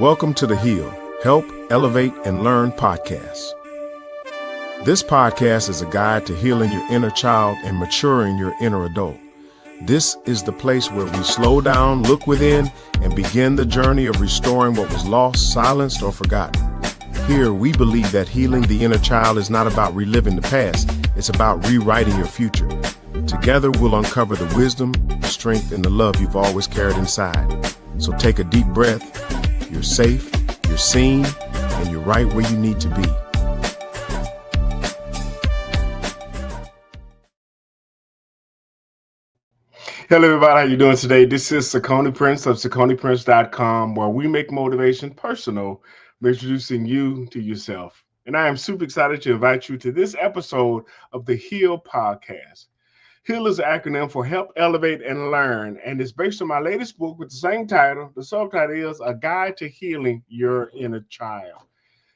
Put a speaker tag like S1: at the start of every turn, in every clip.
S1: Welcome to the H.E.A.L, Help, Elevate, and Learn podcast. This podcast is a guide to healing your inner child and maturing your inner adult. This is the place where we slow down, look within, and begin the journey of restoring what was lost, silenced, or forgotten. Here, we believe that healing the inner child is not about reliving the past, it's about rewriting your future. Together, we'll uncover the wisdom, strength, and the love you've always carried inside. So take a deep breath. You're safe, you're seen, and you're right where you need to be. Hello, everybody. How you doing today? This is Saucony Prince of SauconyPrince.com, where we make motivation personal by introducing you to yourself. And I am super excited to invite you to this episode of the H.E.A.L podcast. H.E.A.L is an acronym for Help, Elevate, and Learn, and it's based on my latest book with the same title. The subtitle is A Guide to Healing Your Inner Child.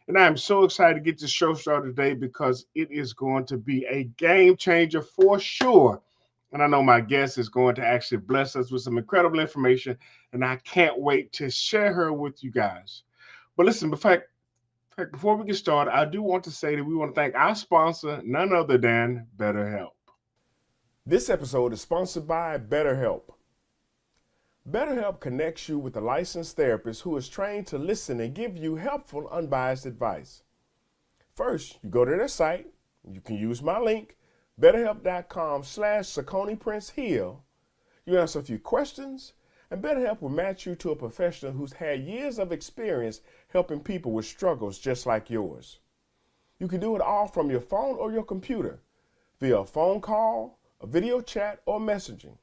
S1: And I am so excited to get this show started today because it is going to be a game changer for sure. And I know my guest is going to actually bless us with some incredible information, and I can't wait to share her with you guys. But listen, before we get started, I do want to say that we want to thank our sponsor, none other than BetterHelp. This episode is sponsored by BetterHelp. BetterHelp connects you with a licensed therapist who is trained to listen and give you helpful, unbiased advice. First, you go to their site. You can use my link, betterhelp.com/SauconyPrinceHeal. You answer a few questions, and BetterHelp will match you to a professional who's had years of experience helping people with struggles just like yours. You can do it all from your phone or your computer, via a phone call, a video chat, or messaging.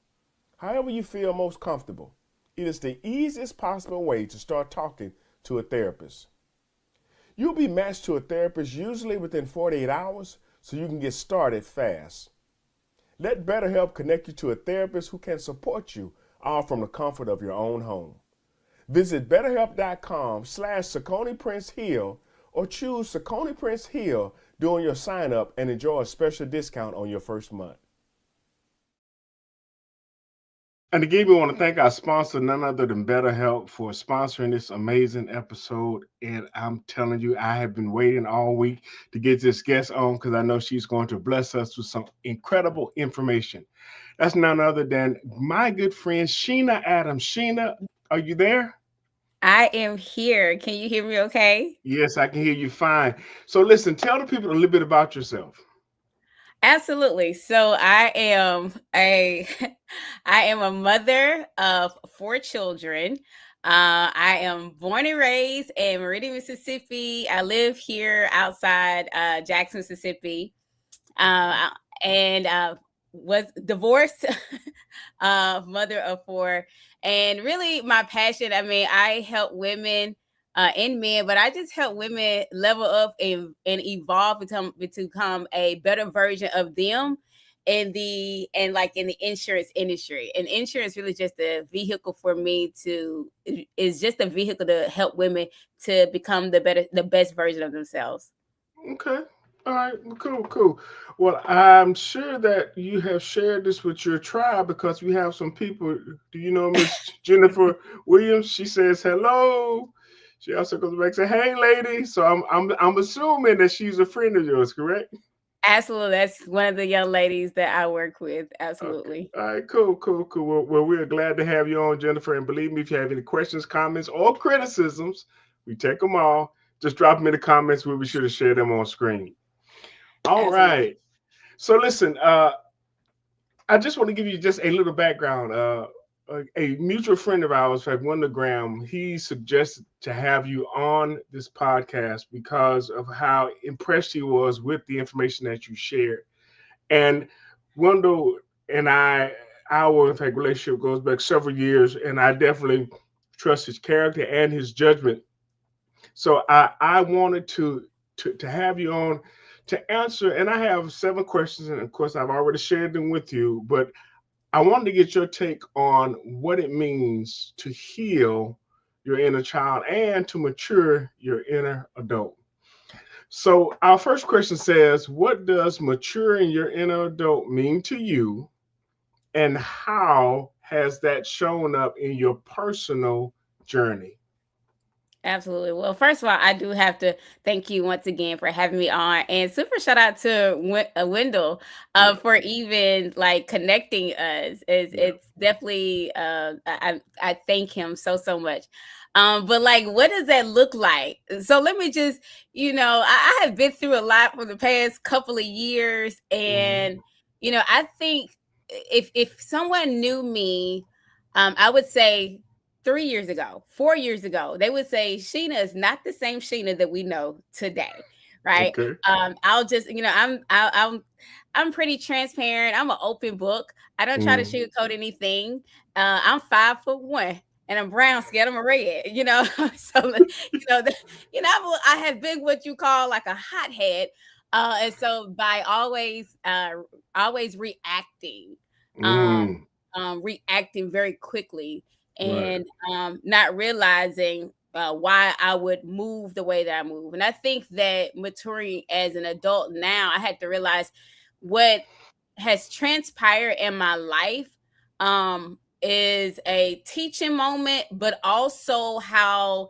S1: However you feel most comfortable. It is the easiest possible way to start talking to a therapist. You'll be matched to a therapist usually within 48 hours, so you can get started fast. Let BetterHelp connect you to a therapist who can support you all from the comfort of your own home. Visit betterhelp.com/SauconyPrinceHeal or choose Saucony Prince Heal during your sign up and enjoy a special discount on your first month. And again, we want to thank our sponsor, none other than BetterHelp, for sponsoring this amazing episode. And I'm telling you, I have been waiting all week to get this guest on because I know she's going to bless us with some incredible information. That's none other than my good friend, Shenna Adams. Shenna, are you there?
S2: I am here. Can you hear me okay?
S1: Yes, I can hear you fine. So listen, tell the people a little bit about yourself.
S2: Absolutely. So I am a I am a mother of 4 children. I am born and raised in Meridian, Mississippi. I live here outside Jackson, Mississippi, uh, and was divorced, mother of 4. And really, my passion. I mean, I help women and men, but I just help women level up and evolve to become a better version of them in the insurance industry. And insurance really just a vehicle for me to is just a vehicle to help women to become the best version of themselves.
S1: Okay. All right. Well, cool. Well, I'm sure that you have shared this with your tribe because we have some people. Do you know Miss Jennifer Williams? She says hello. She also goes back and say, "Hey, lady." So I'm assuming that she's a friend of yours, correct?
S2: Absolutely, that's one of the young ladies that I work with.
S1: Okay.
S2: Absolutely.
S1: All right. Cool. Well, we're glad to have you on, Jennifer. And believe me, if you have any questions, comments, or criticisms, we take them all. Just drop them in the comments. We'll be sure to share them on screen. All
S2: Absolutely.
S1: right. So listen, I just want to give you just a little background. A mutual friend of ours, in fact, Wonder Graham, he suggested to have you on this podcast because of how impressed he was with the information that you shared. And Wonder and our in fact relationship goes back several years, and I definitely trust his character and his judgment. So I wanted to have you on to answer, and I have 7 questions, and of course I've already shared them with you, but I wanted to get your take on what it means to heal your inner child and to mature your inner adult. So our first question says, what does maturing your inner adult mean to you, and how has that shown up in your personal journey?
S2: Absolutely. Well, first of all, I do have to thank you once again for having me on, and super shout out to Wendell
S1: Yeah,
S2: for even like connecting us.
S1: yeah.
S2: It's definitely I thank him so much. But like, what does that look like? So let me just, I have been through a lot for the past couple of years, and
S1: Mhm.
S2: I think if someone knew me, I would say 3 years ago, 4 years ago, they would say Sheena is not the same Sheena that we know today, right?
S1: Okay.
S2: I'll just, I'm pretty transparent. I'm an open book. I don't try to
S1: Mm.
S2: sugarcoat anything. I'm 5'1" and I'm brown skin. I'm a red, so I have been what you call like a hothead, and so by always reacting, um,
S1: Mm.
S2: reacting very quickly
S1: Right.
S2: and not realizing why I would move the way that I move. And I think that maturing as an adult now, I had to realize what has transpired in my life is a teaching moment, but also how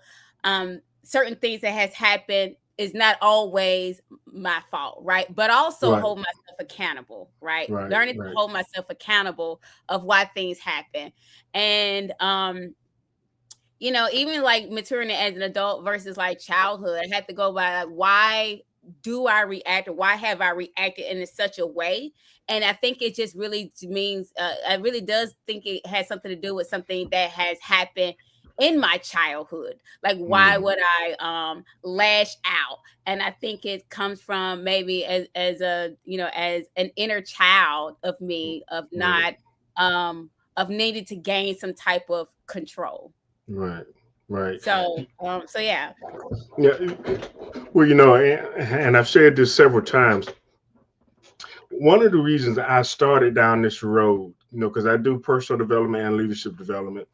S2: certain things that has happened is not always my fault, right? But also
S1: Right.
S2: hold myself accountable, right?
S1: Right.
S2: Learning to
S1: Right.
S2: hold myself accountable of why things happen. And even like maturing as an adult versus like childhood, I had to go by like why do I react or why have I reacted in such a way? And I think it just really means I really does think it has something to do with something that has happened in my childhood. Like why
S1: Mm.
S2: would I lash out? And I think it comes from maybe as a as an inner child of me of
S1: Right.
S2: not of needing to gain some type of control.
S1: Right. Right.
S2: So yeah.
S1: Yeah. Well, and I've said this several times. One of the reasons I started down this road, because I do personal development and leadership development.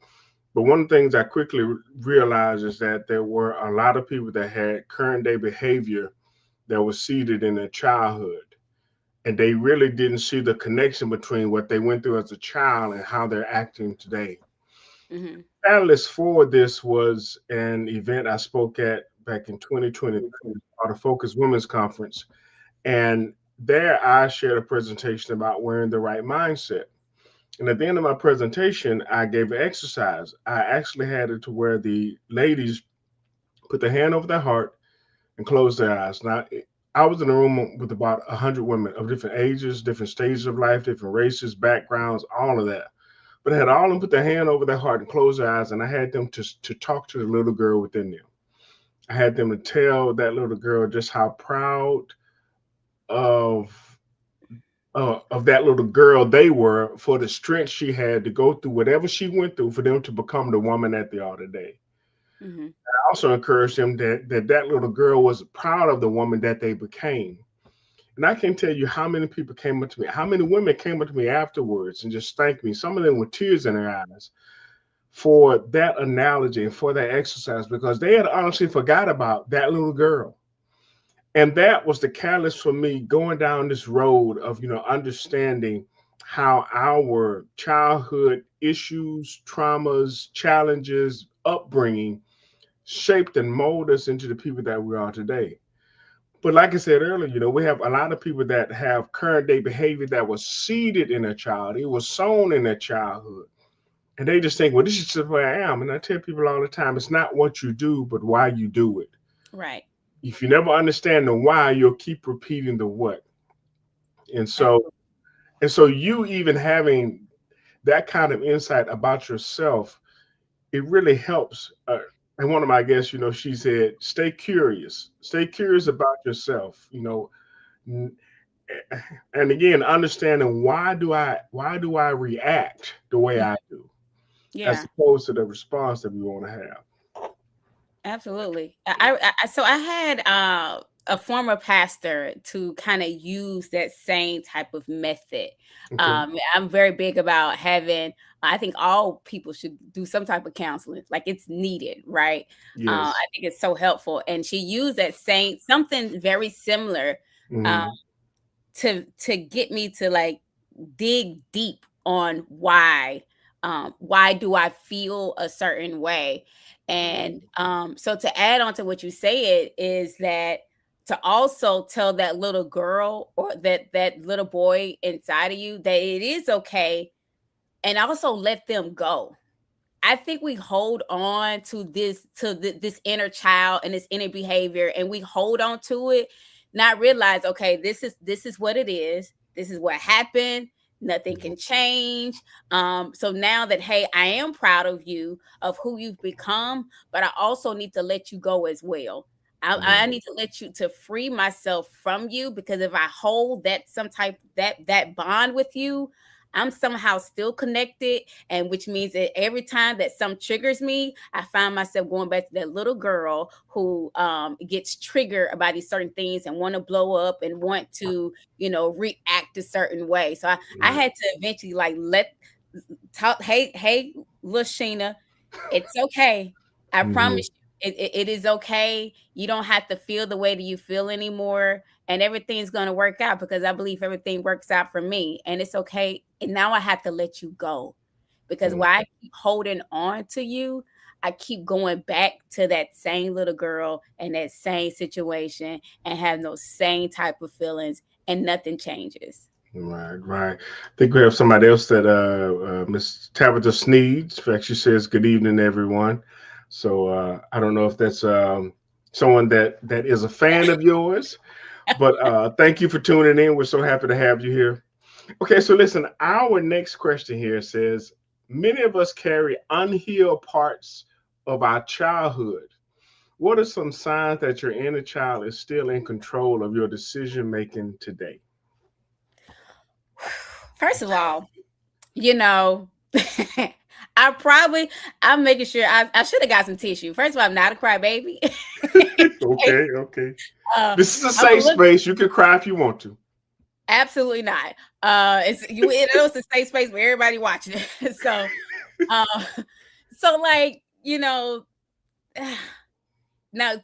S1: But one of the things I quickly realized is that there were a lot of people that had current day behavior that was seeded in their childhood. And they really didn't see the connection between what they went through as a child and how they're acting today.
S2: Hmm.
S1: Catalyst for this was an event I spoke at back in 2020 called the Focus Women's Conference. And there I shared a presentation about wearing the right mindset. And at the end of my presentation, I gave an exercise. I actually had it to where the ladies put their hand over their heart and close their eyes. Now, I was in a room with about 100 women of different ages, different stages of life, different races, backgrounds, all of that. But I had all of them put their hand over their heart and close their eyes, and I had them to talk to the little girl within them. I had them to tell that little girl just how proud of of that little girl they were for the strength she had to go through whatever she went through for them to become the woman that they are today.
S2: Hmm.
S1: I also encouraged them that little girl was proud of the woman that they became. And I can't tell you how many people came up to me, how many women came up to me afterwards and just thanked me. Some of them with tears in their eyes for that analogy and for that exercise because they had honestly forgot about that little girl. And that was the catalyst for me going down this road of understanding how our childhood issues, traumas, challenges, upbringing shaped and molded us into the people that we are today. But like I said earlier, we have a lot of people that have current day behavior that was seeded in their child. It was sown in their childhood. And they just think, well, this is just where I am. And I tell people all the time, it's not what you do, but why you do it.
S2: Right.
S1: If you never understand the why, you'll keep repeating the what. And so,
S2: Absolutely.
S1: and so you even having that kind of insight about yourself, it really helps. And one of my guests, she said, stay curious about yourself, and again understanding why do I react the way
S2: Mhm.
S1: I do as
S2: Yeah.
S1: opposed to the response that we want to have.
S2: Absolutely. So I had a former pastor to kind of use that same type of method.
S1: Okay.
S2: I'm very big about having. I think all people should do some type of counseling, like it's needed, right?
S1: Yes.
S2: I think it's so helpful, and she used that same something very similar uh,
S1: Hmm.
S2: to get me to like dig deep on why do I feel a certain way. And so to add on to what you said is that to also tell that little girl or that little boy inside of you that it is okay, and also let them go. I think we hold on to this inner child and this inner behavior, and we hold on to it, not realize, okay, this is what it is. This is what happened. Nothing can change. So now that, hey, I am proud of you, of who you've become, but I also need to let you go as well. I
S1: Right.
S2: need to let you to free myself from you, because if I hold that some type that bond with you, I'm somehow still connected, and which means that every time that some triggers me, I find myself going back to that little girl who gets triggered about these certain things and want to blow up and want to, react a certain way. So I
S1: Right.
S2: had to eventually like let talk. Hey, little Sheena, it's okay. I
S1: Hmm.
S2: promise you, it is okay. You don't have to feel the way that you feel anymore. And everything's going to work out, because I believe everything works out for me. And it's okay. And now I have to let you go, because
S1: Mm.
S2: while I keep holding on to you, I keep going back to that same little girl and that same situation and have those same type of feelings, and nothing changes.
S1: Right, right. I think we have somebody else that Miss Tabitha Sneeds. In fact, she says, "Good evening, everyone." So I don't know if that's someone that is a fan of yours, but thank you for tuning in. We're so happy to have you here. Okay, so listen, our next question here says, many of us carry unhealed parts of our childhood. What are some signs that your inner child is still in control of your decision making today?
S2: First of all, you know, I'm making sure I should have got some tissue. First of all, I'm not a crybaby.
S1: Okay, okay.
S2: uh,
S1: This is a
S2: I'm a
S1: safe
S2: look
S1: space. You can cry if you want to.
S2: absolutely not. It's a safe space for everybody watching it. So, uh, so like now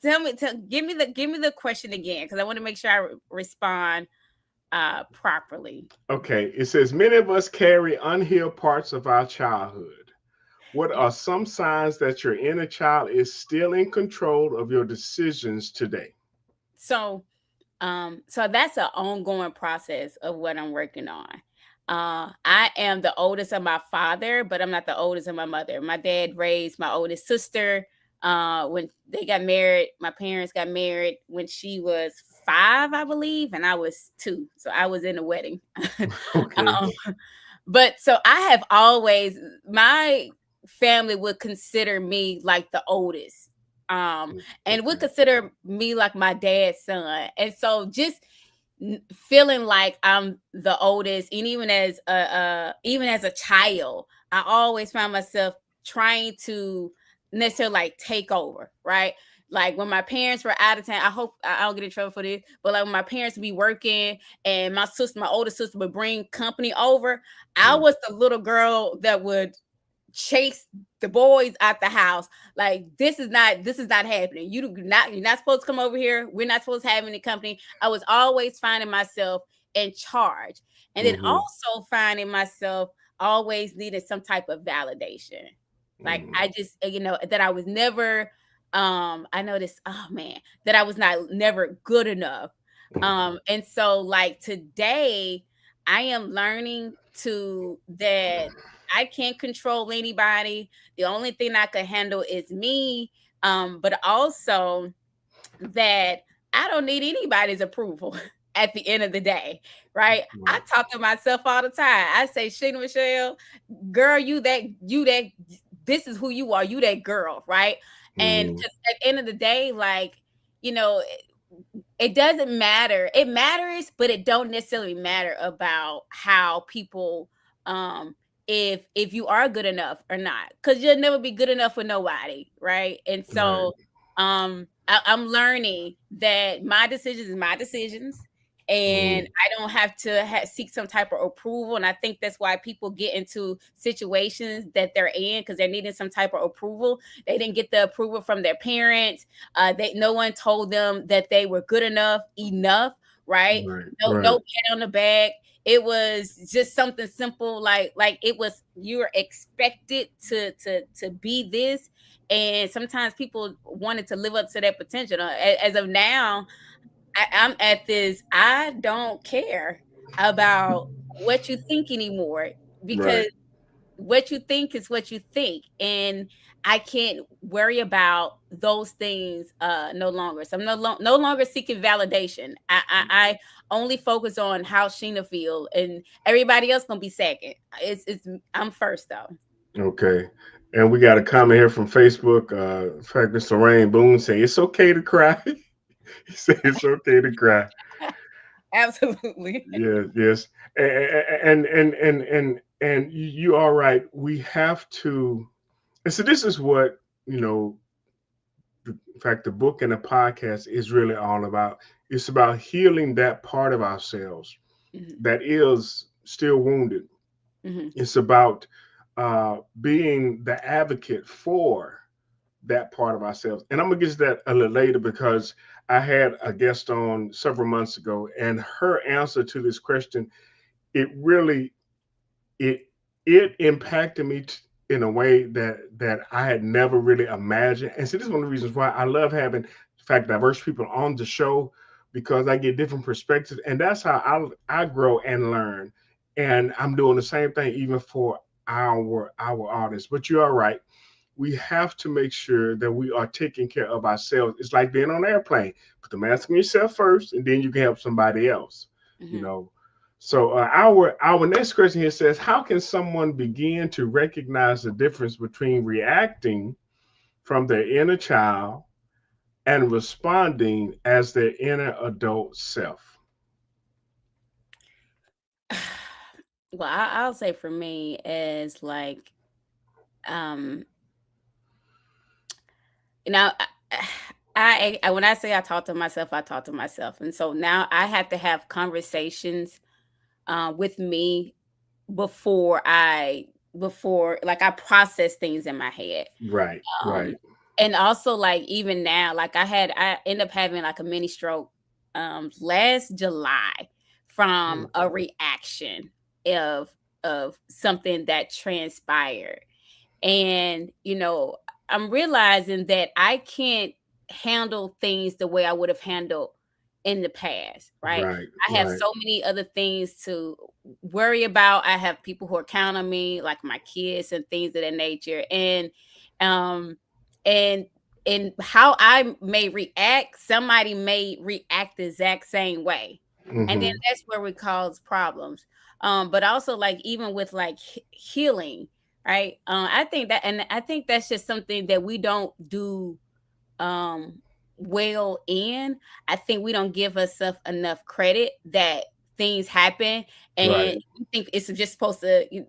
S2: give me the question again, because I want to make sure I respond properly.
S1: Okay, it says many of us carry unhealed parts of our childhood. What
S2: Yeah.
S1: are some signs that your inner child is still in control of your decisions today?
S2: So so that's an ongoing process of what I'm working on. I am the oldest of my father, but I'm not the oldest of my mother. My dad raised my oldest sister. When they got married, my parents got married when she was 5, I believe, and I was 2. So I was in the wedding.
S1: Okay.
S2: um, but so I have always, my family would consider me like the oldest. And would
S1: Okay.
S2: consider me like my dad's son. And so just feeling like I'm the oldest, and even as a child, I always find myself trying to necessarily like take over, right? Like when my parents were out of town, I hope I don't get in trouble for this, but like when my parents would be working and my older sister would bring company over, I
S1: Mm.
S2: was the little girl that would chase the boys out the house. Like this is not happening. You're not supposed to come over here. We're not supposed to have any company. I was always finding myself in charge, and then
S1: Mm-hmm.
S2: also finding myself always needing some type of validation. Like
S1: Mm-hmm.
S2: I just that I was never I noticed, oh man, that I was not never good enough. And so like today I am learning to that I can't control anybody. The only thing I can handle is me. But also that I don't need anybody's approval at the end of the day, right? I
S1: Right.
S2: talk to myself all the time. I say, Shenna Michelle, girl, you that, this is who you are. You that girl, right? And
S1: Mm-hmm.
S2: 'cause at the end of the day, like, you know, it doesn't matter. It matters, but it don't necessarily matter about how people if you are good enough or not, because you'll never be good enough for nobody, right? And
S1: Right.
S2: so I'm learning that my decisions is my decisions, and
S1: Mm-hmm.
S2: I don't have to seek some type of approval. And I think that's why people get into situations that they're in, because they're needing some type of approval. They didn't get the approval from their parents. No one told them that they were good enough, right?
S1: Right.
S2: No
S1: Right.
S2: pat on the back. It was just something simple, like it was, you were expected to be this. And sometimes people wanted to live up to that potential. As of now, I'm at this, I don't care about what you think anymore, because
S1: Right.
S2: what you think is what you think, and I can't worry about those things no longer. So I'm no longer seeking validation. I only focus on how Sheena feel, and everybody else gonna be second. It's I'm first though.
S1: Okay. And we got a comment here from Facebook. In fact, Mr. Rain Boone saying it's okay to cry. He said it's okay to cry.
S2: Absolutely.
S1: Yes, yes. And you are right. We have to. And so this is what, in fact, the book and the podcast is really all about. It's about healing that part of ourselves
S2: Hmm.
S1: that is still wounded.
S2: Hmm.
S1: It's about being the advocate for that part of ourselves. And I'm gonna get to that a little later because I had a guest on several months ago, and her answer to this question, it really it it impacted me in a way that I had never really imagined. And so this is one of the reasons why I love having, in fact, diverse people on the show, because I get different perspectives, and that's how I grow and learn. And I'm doing the same thing even for our audience. But you are right, we have to make sure that we are taking care of ourselves. It's like being on an airplane. Put the mask on yourself first, and then you can help somebody else. You
S2: Hmm.
S1: know. So our next question here says, how can someone begin to recognize the difference between reacting from their inner child and responding as their inner adult self?
S2: Well, I'll say for me is like, um you know, when I say I talk to myself, I talk to myself, and so now I have to have conversations with me before like I process things in my head.
S1: Right,
S2: Um,
S1: right.
S2: and also like even now, like I end up having like a mini stroke last July from
S1: Mm.
S2: a reaction of something that transpired. And, I'm realizing that I can't handle things the way I would have handled in the past, right?
S1: Right,
S2: I have
S1: right,
S2: so many other things to worry about. I have people who are counting on me, like my kids and things of that nature. Um and and how I may react, somebody may react the exact same way. And then
S1: hmm,
S2: that's where we cause problems. But also like even with like healing, right? I think that's just something that we don't do um well in. I think we don't give ourselves enough credit that things happen, and
S1: right.
S2: you think it's just supposed to.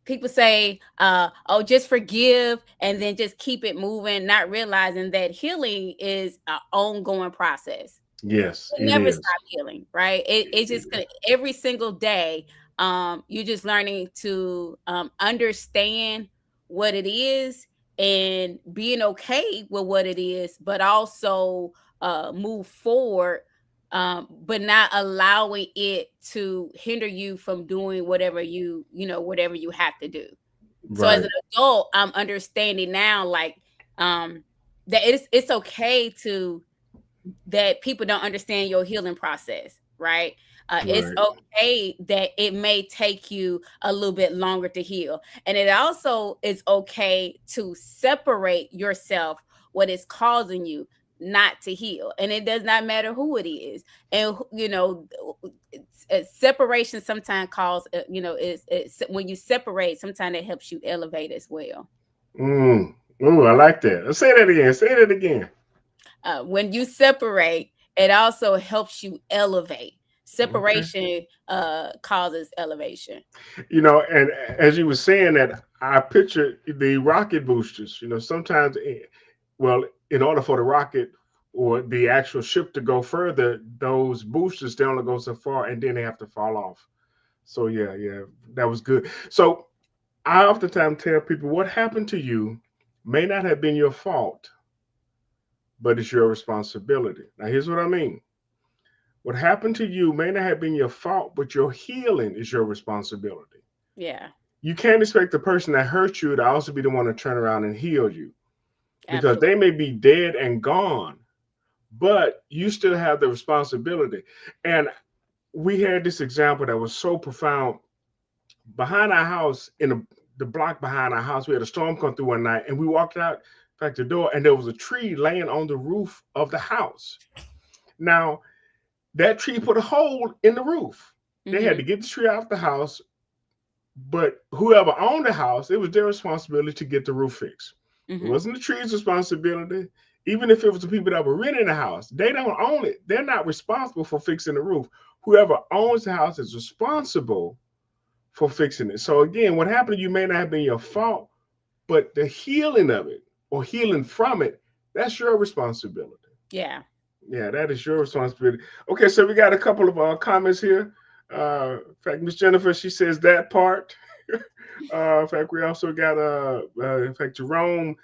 S2: People say, "Oh, just forgive and then just keep it moving," not realizing that healing is an ongoing process.
S1: Yes,
S2: You
S1: it
S2: never
S1: is.
S2: stop healing, right? It's just gonna every single day. You're just learning to understand what it is and being okay with what it is, but also move forward, but not allowing it to hinder you from doing whatever whatever you have to do. So as
S1: Right,
S2: an adult, I'm understanding now, like, that it's okay to that people don't understand your healing process, right? It's
S1: right,
S2: okay that it may take you a little bit longer to heal. And it also is okay to separate yourself what is causing you not to heal. And it does not matter who it is. And, separation sometimes is when you separate, sometimes it helps you elevate as well.
S1: mm. Ooh, I like that. Say that again. Say that again.
S2: When you separate, it also helps you elevate.
S1: Okay.
S2: Separation causes elevation.
S1: And as you were saying that, I picture the rocket boosters. Sometimes, well, in order for the rocket or the actual ship to go further, those boosters they only go so far, and then they have to fall off. So yeah, yeah, that was good. So I oftentimes tell people what happened to you may not have been your fault, but it's your responsibility. Now, here's what I mean. What happened to you may not have been your fault, but your healing is your responsibility.
S2: Yeah.
S1: You can't expect the person that hurt you to also be the one to turn around and heal you, because they
S2: Absolutely.
S1: may be dead and gone, but you still have the responsibility. And we had this example that was so profound. Behind our house, in the block behind our house, we had a storm come through one night, and we walked out back the door, and there was a tree laying on the roof of the house. Now, that tree put a hole in the roof. They had
S2: Mm-hmm.
S1: to get the tree out the house, but whoever owned the house, it was their responsibility to get the roof fixed. It
S2: Mm-hmm.
S1: wasn't the tree's responsibility. Even if it was the people that were renting the house, they don't own it. They're not responsible for fixing the roof. Whoever owns the house is responsible for fixing it. So again, what happened to you may not have been your fault, but the healing of it or healing from it, that's your responsibility.
S2: Yeah.
S1: Yeah, that is your responsibility. Okay, so we got a couple of comments here. In fact, Miss Jennifer, she says that part. In fact, we also got in fact, Jerome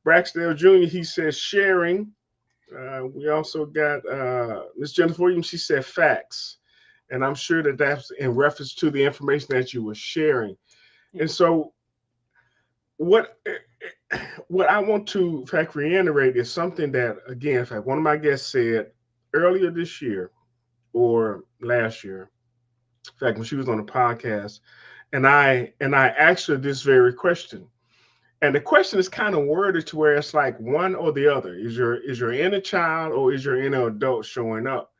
S1: Braxdale Jr. He says sharing. We also got Miss Jennifer Williams. She said facts, and I'm sure that that's in reference to the information that you were sharing.
S2: Yeah.
S1: And so, what what I want to, in fact, reiterate is something that, again, in fact, one of my guests said earlier this year or last year. In fact, when she was on the podcast, and I asked her this very question. And the question is kind of worded to where it's like one or the other. Is your inner child or is your inner adult showing up?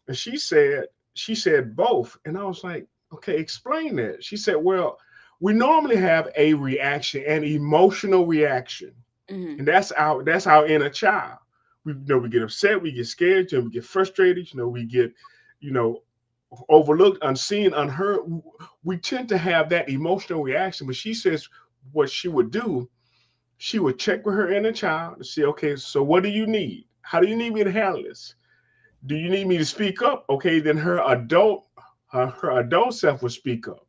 S1: And she said both. And I was like, okay, explain that. She said, well, we normally have a reaction, an emotional reaction.
S2: Mm-hmm.
S1: And that's our inner child. We get upset, we get scared, we get frustrated, we get, you know, overlooked, unseen, unheard. We tend to have that emotional reaction. But she says what she would do, she would check with her inner child to see, okay, so what do you need? How do you need me to handle this? Do you need me to speak up? Okay, then her adult self would speak up.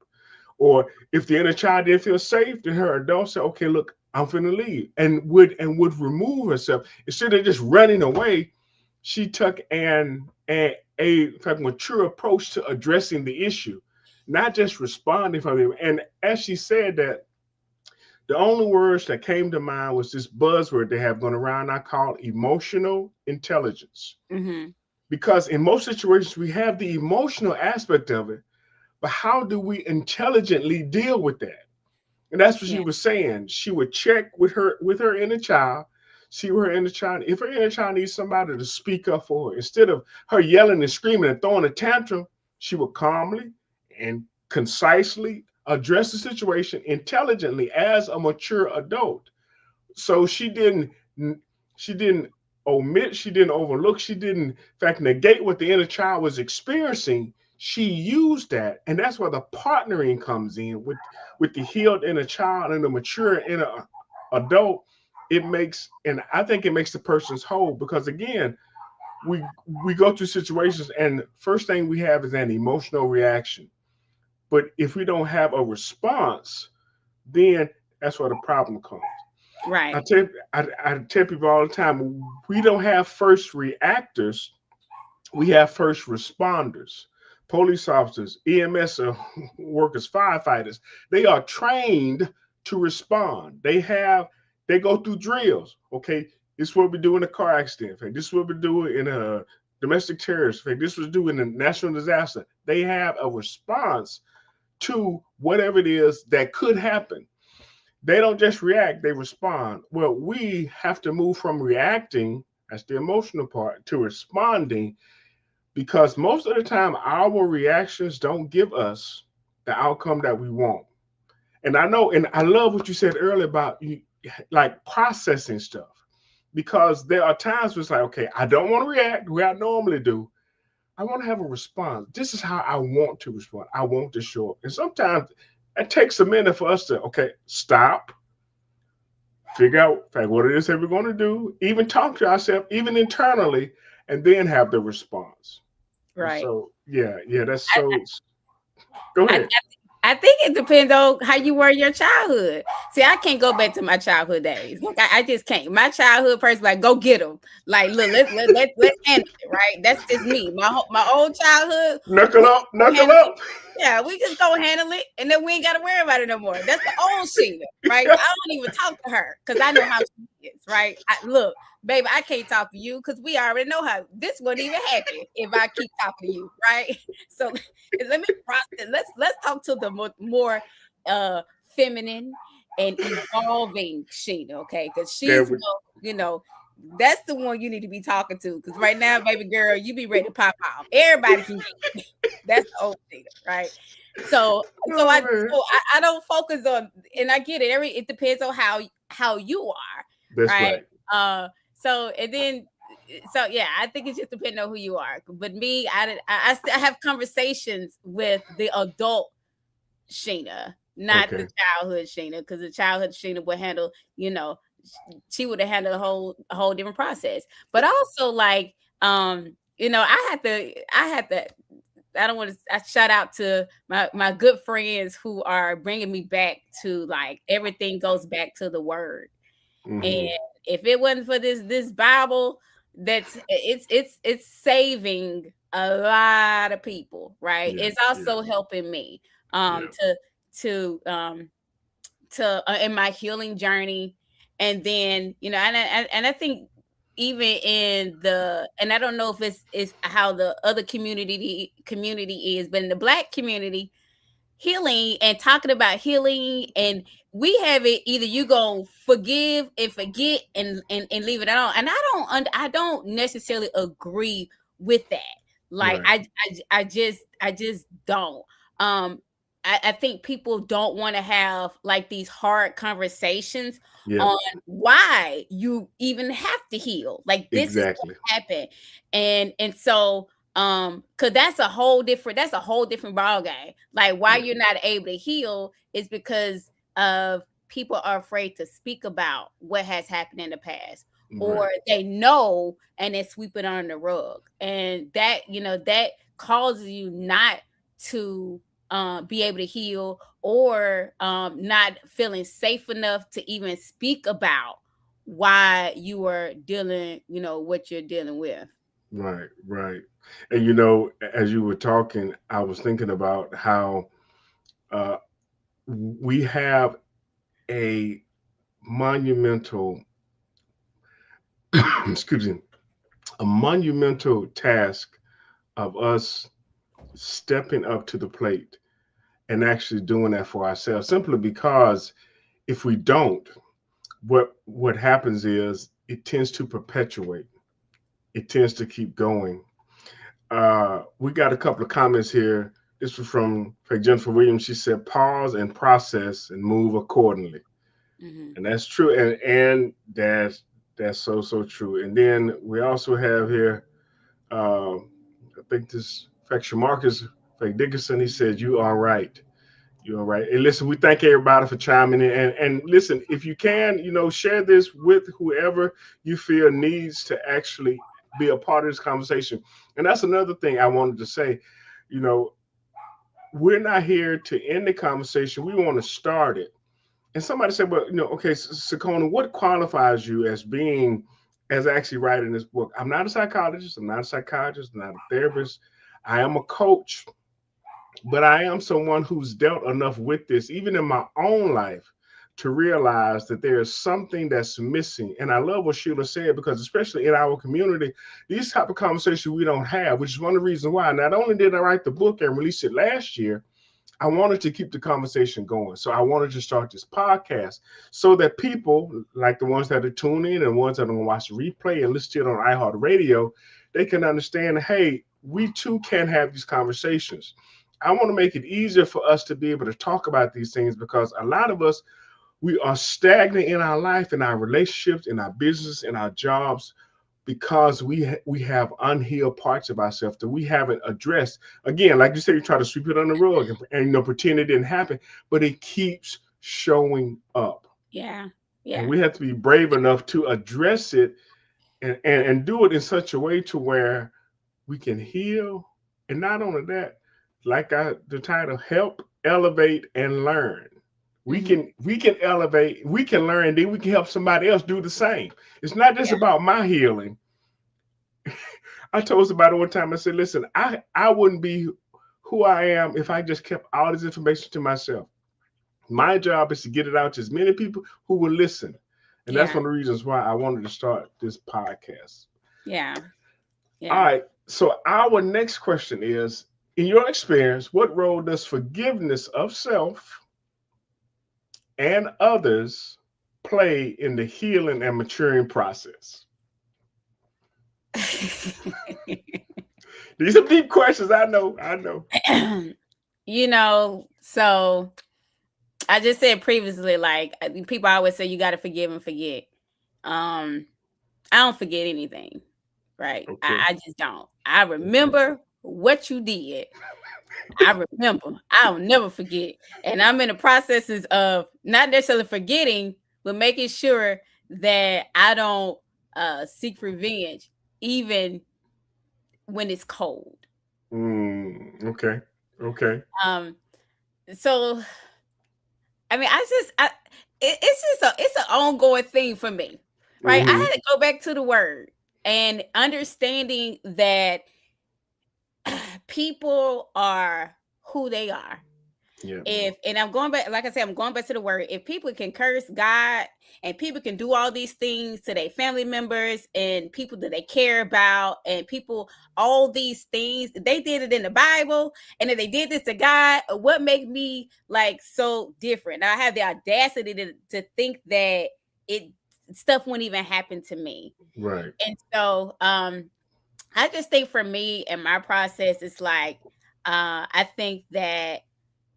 S1: Or if the inner child didn't feel safe, then her adult said, okay, look, I'm finna leave, and would remove herself. Instead of just running away, she took a in fact, mature approach to addressing the issue, not just responding from him. And as she said that, the only words that came to mind was this buzzword they have going around I call emotional intelligence.
S2: Mm-hmm.
S1: Because in most situations we have the emotional aspect of it, but how do we intelligently deal with that? And that's what she
S2: Yeah.
S1: was saying. She would check with her inner child, see where her inner child, if her inner child needs somebody to speak up for her, instead of her yelling and screaming and throwing a tantrum, she would calmly and concisely address the situation intelligently as a mature adult. So she didn't omit, she didn't overlook, she didn't in fact negate what the inner child was experiencing. She used that, and that's where the partnering comes in with the healed inner child and the mature inner adult. It makes, and I think it makes the person's whole, because again, we go through situations, and first thing we have is an emotional reaction. But if we don't have a response, then that's where the problem comes. I
S2: Right.
S1: tell I tell people all the time, we don't have first reactors, we have first responders. Police officers, EMS workers, firefighters, they are trained to respond. They go through drills. Okay, this is what we do in a car accident. In fact, this is what we do in a domestic terrorist. In fact, this was doing a national disaster. They have a response to whatever it is that could happen. They don't just react, they respond. Well, we have to move from reacting, that's the emotional part, to responding, because most of the time our reactions don't give us the outcome that we want. And I know, and I love what you said earlier about you, like processing stuff, because there are times where it's like, okay, I don't want to react the way I normally do. I want to have a response. This is how I want to respond. I want to show up. And sometimes it takes a minute for us to, okay, stop, figure out in fact what it is that we're going to do, even talk to ourselves, even internally, and then have the response. And
S2: Right.
S1: so, yeah, that's
S2: I,
S1: so. Go
S2: I,
S1: ahead.
S2: I think it depends on how you were in your childhood. See, I can't go back to my childhood days. Like I just can't. My childhood person, like, go get them. Like, look, let's handle it, right? That's just me. My old childhood,
S1: Knuckle
S2: we
S1: up,
S2: just go
S1: knuckle
S2: handle it.
S1: up.
S2: Yeah, we just go handle it, and then we ain't got to worry about it no more. That's the old Sheena, right? I don't even talk to her because I know how she is, right? Look, baby, I can't talk to you because we already know how this wouldn't even happen if I keep talking to you, right? So let me process. Let's talk to the more feminine and evolving Sheena, okay? Because
S1: There
S2: she's
S1: we,
S2: you know that's the one you need to be talking to. Because right now, baby girl, you be ready to pop off. Everybody can get that's the old Sheena, right? So
S1: oh man.
S2: I don't focus on, and I get it. It depends on how you are,
S1: That's
S2: right?
S1: right.
S2: Uh, so and then so yeah, I think it's just depending on who you are. But me, I have conversations with the adult Sheena, not the
S1: Okay.
S2: childhood Sheena, because the childhood Sheena would handle, she would have handled a whole different process. But also, like, I had to. I don't want to. I shout out to my good friends who are bringing me back to, like, everything goes back to the word. And
S1: Mm-hmm.
S2: if it wasn't for this Bible, it's saving a lot of people, right?
S1: Yeah.
S2: It's
S1: Yeah.
S2: also helping me um
S1: Yeah.
S2: to to in my healing journey. And then, I think even in the, and I don't know if it's how the other community is, but in the Black community, healing and talking about healing, and we have it either you go forgive and forget and leave it alone. And I don't necessarily agree with that. Like,
S1: Right.
S2: I just don't. um I think people don't want to have, like, these hard conversations
S1: Yep.
S2: on why you even have to heal. Like, this is what
S1: Exactly.
S2: happened. And so, because that's a whole different ball game. Like, why
S1: Yeah.
S2: you're not able to heal is because of people are afraid to speak about what has happened in the past,
S1: Right.
S2: or they know and they sweep it under the rug, and that causes you not to be able to heal, or not feeling safe enough to even speak about why you are dealing, what you're dealing with.
S1: Right. Right. And as you were talking, I was thinking about how uh, we have a monumental, excuse me, a monumental task of us stepping up to the plate and actually doing that for ourselves. Simply because if we don't, what happens is it tends to perpetuate. It tends to keep going. We got a couple of comments here. This was from Jennifer Williams. She said, "Pause and process and move accordingly,"
S2: Hmm.
S1: and that's true. And that's so true. And then we also have here, I think this Factual Marcus Fake Dickerson. He said, "You are right. You are right." And listen, we thank everybody for chiming in. And listen, if you can, share this with whoever you feel needs to actually be a part of this conversation. And that's another thing I wanted to say. You know, we're not here to end the conversation. We want to start it. And somebody said, "Well, okay, Sakona, what qualifies you as being, as actually writing this book?" I'm not a psychologist. I'm not a psychiatrist. I'm not a therapist. I am a coach, but I am someone who's dealt enough with this, even in my own life, to realize that there is something that's missing. And I love what Sheila said, because especially in our community, these type of conversations we don't have, which is one of the reasons why. Not only did I write the book and release it last year, I wanted to keep the conversation going. So I wanted to start this podcast so that people, like the ones that are tuning in and ones that are going to watch the replay and listen to it on iHeartRadio, they can understand, hey, we too can have these conversations. I want to make it easier for us to be able to talk about these things, because a lot of us, we are stagnant in our life, in our relationships, in our business, in our jobs, because we have unhealed parts of ourselves that we haven't addressed. Again, like you said, you try to sweep it on the rug and pretend it didn't happen, but it keeps showing up,
S2: Yeah.
S1: and
S2: Yeah.
S1: we have to be brave enough to address it, and do it in such a way to where we can heal. And not only that, like the title, help elevate and learn.
S2: Mm-hmm.
S1: We can elevate, we can learn, then we can help somebody else do the same. It's not just
S2: Yeah.
S1: about my healing. I told somebody one time, I said, listen, I wouldn't be who I am if I just kept all this information to myself. My job is to get it out to as many people who will listen. And that's
S2: Yeah.
S1: one of the reasons why I wanted to start this podcast.
S2: Yeah.
S1: All
S2: Yeah.
S1: right. So our next question is, in your experience, what role does forgiveness of self and others play in the healing and maturing process? These are deep questions. I know. I know.
S2: So I just said previously, like people always say you got to forgive and forget. Um, I don't forget anything, right?
S1: Okay.
S2: I just don't. I
S1: Okay.
S2: remember what you did. I remember. I'll never forget. And I'm in the processes of not necessarily forgetting, but making sure that I don't seek revenge, even when it's cold.
S1: Okay. Okay.
S2: Um, so I mean, it's just it's an ongoing thing for me, right? I
S1: Mm-hmm.
S2: had to go back to the word and understanding that people are who they are.
S1: Yeah.
S2: If and I'm going back, like I said, I'm going back to the word. If people can curse God and people can do all these things to their family members and people that they care about and people, all these things, they did it in the Bible, and if they did this to God, what makes me like so different? I have the audacity to think that it stuff won't even happen to me.
S1: Right.
S2: And so I just think for me and my process, it's like I think that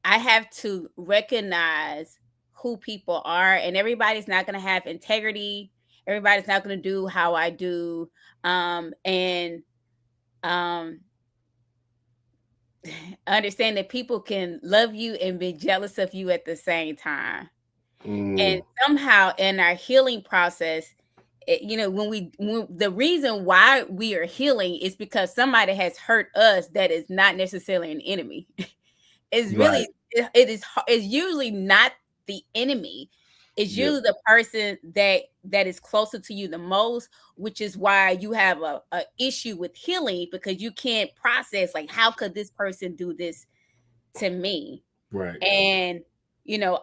S2: I have to recognize who people are, and everybody's not going to have integrity. Everybody's not going to do how I do. And um, understand that people can love you and be jealous of you at the same time. And
S1: Mm,
S2: somehow in our healing process, the reason why we are healing is because somebody has hurt us that is not necessarily an enemy. It's really
S1: right.
S2: it's usually not the enemy. It's
S1: Yep.
S2: usually the person that is closer to you the most, which is why you have a issue with healing, because you can't process like, how could this person do this to me?
S1: Right.
S2: And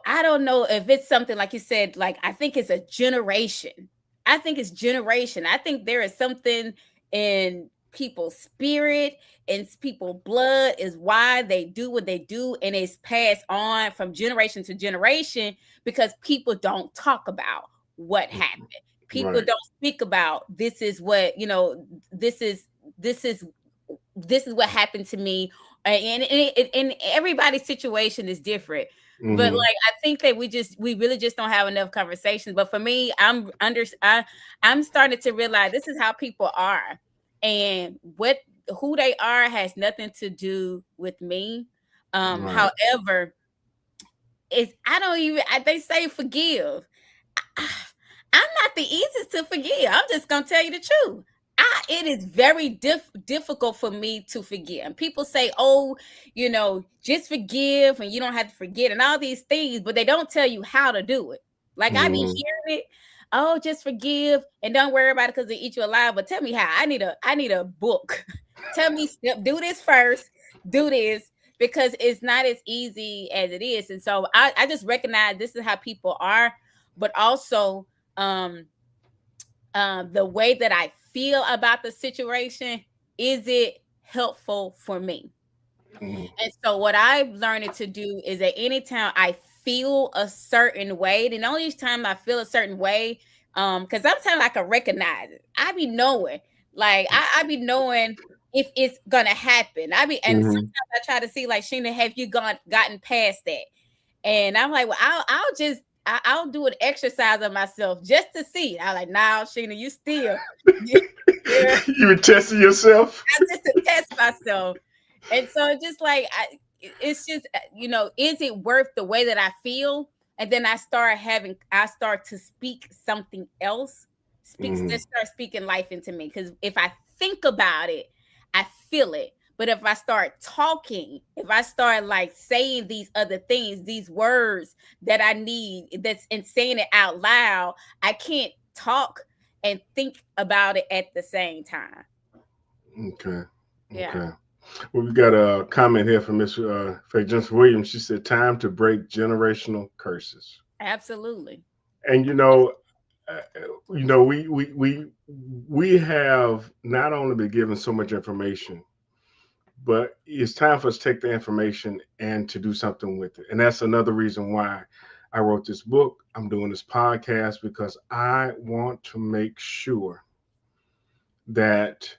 S2: I don't know if it's something like you said, like I think it's a generation. I think it's generation. I think there is something in people's spirit and people blood is why they do what they do, and it's passed on from generation to generation because people don't talk about what happened. People
S1: Right.
S2: don't speak about this is what, this is this is this is what happened to me. And everybody's situation is different, but
S1: Mm-hmm.
S2: like I think that we really just don't have enough conversations. But for me, I'm starting to realize this is how people are, and what who they are has nothing to do with me.
S1: Right.
S2: However, it's I don't even they say forgive. I'm not the easiest to forgive. I'm just gonna tell you the truth. It is very difficult for me to forgive. And people say, "Oh, just forgive, and you don't have to forget," and all these things, but they don't tell you how to do it. Like I be
S1: Mm-hmm.
S2: hearing it, "Oh, just forgive and don't worry about it because they eat you alive." But tell me how. I need a book. Tell me, do this first. Do this, because it's not as easy as it is. And so I just recognize this is how people are, but also um the way that I feel about the situation, is it helpful for me?
S1: Mm-hmm.
S2: And so what I've learned to do is that anytime I feel a certain way, and the only time I feel a certain way, because sometimes I can recognize it. I be knowing, like I be knowing if it's gonna happen. And
S1: Mm-hmm.
S2: sometimes I try to see, like, Sheena, have you gotten past that? And I'm like, well, I'll do an exercise of myself just to see. I like, now, Sheena, you still, yeah,
S1: You were testing yourself.
S2: just to test myself. And so just like it's just is it worth the way that I feel? And then I start to speak something else.
S1: Mm-hmm.
S2: Just start speaking life into me. Because if I think about it, I feel it. But if I start talking, if I start like saying these other things, these words that I need, that's and saying it out loud, I can't talk and think about it at the same time.
S1: Okay.
S2: Yeah,
S1: Okay. Well, we got a comment here from Miss Faye Jensen Williams. She said, "Time to break generational curses."
S2: absolutely.
S1: And we have not only been given so much information, but it's time for us to take the information and to do something with it. And that's another reason why I wrote this book. I'm doing this podcast because I want to make sure that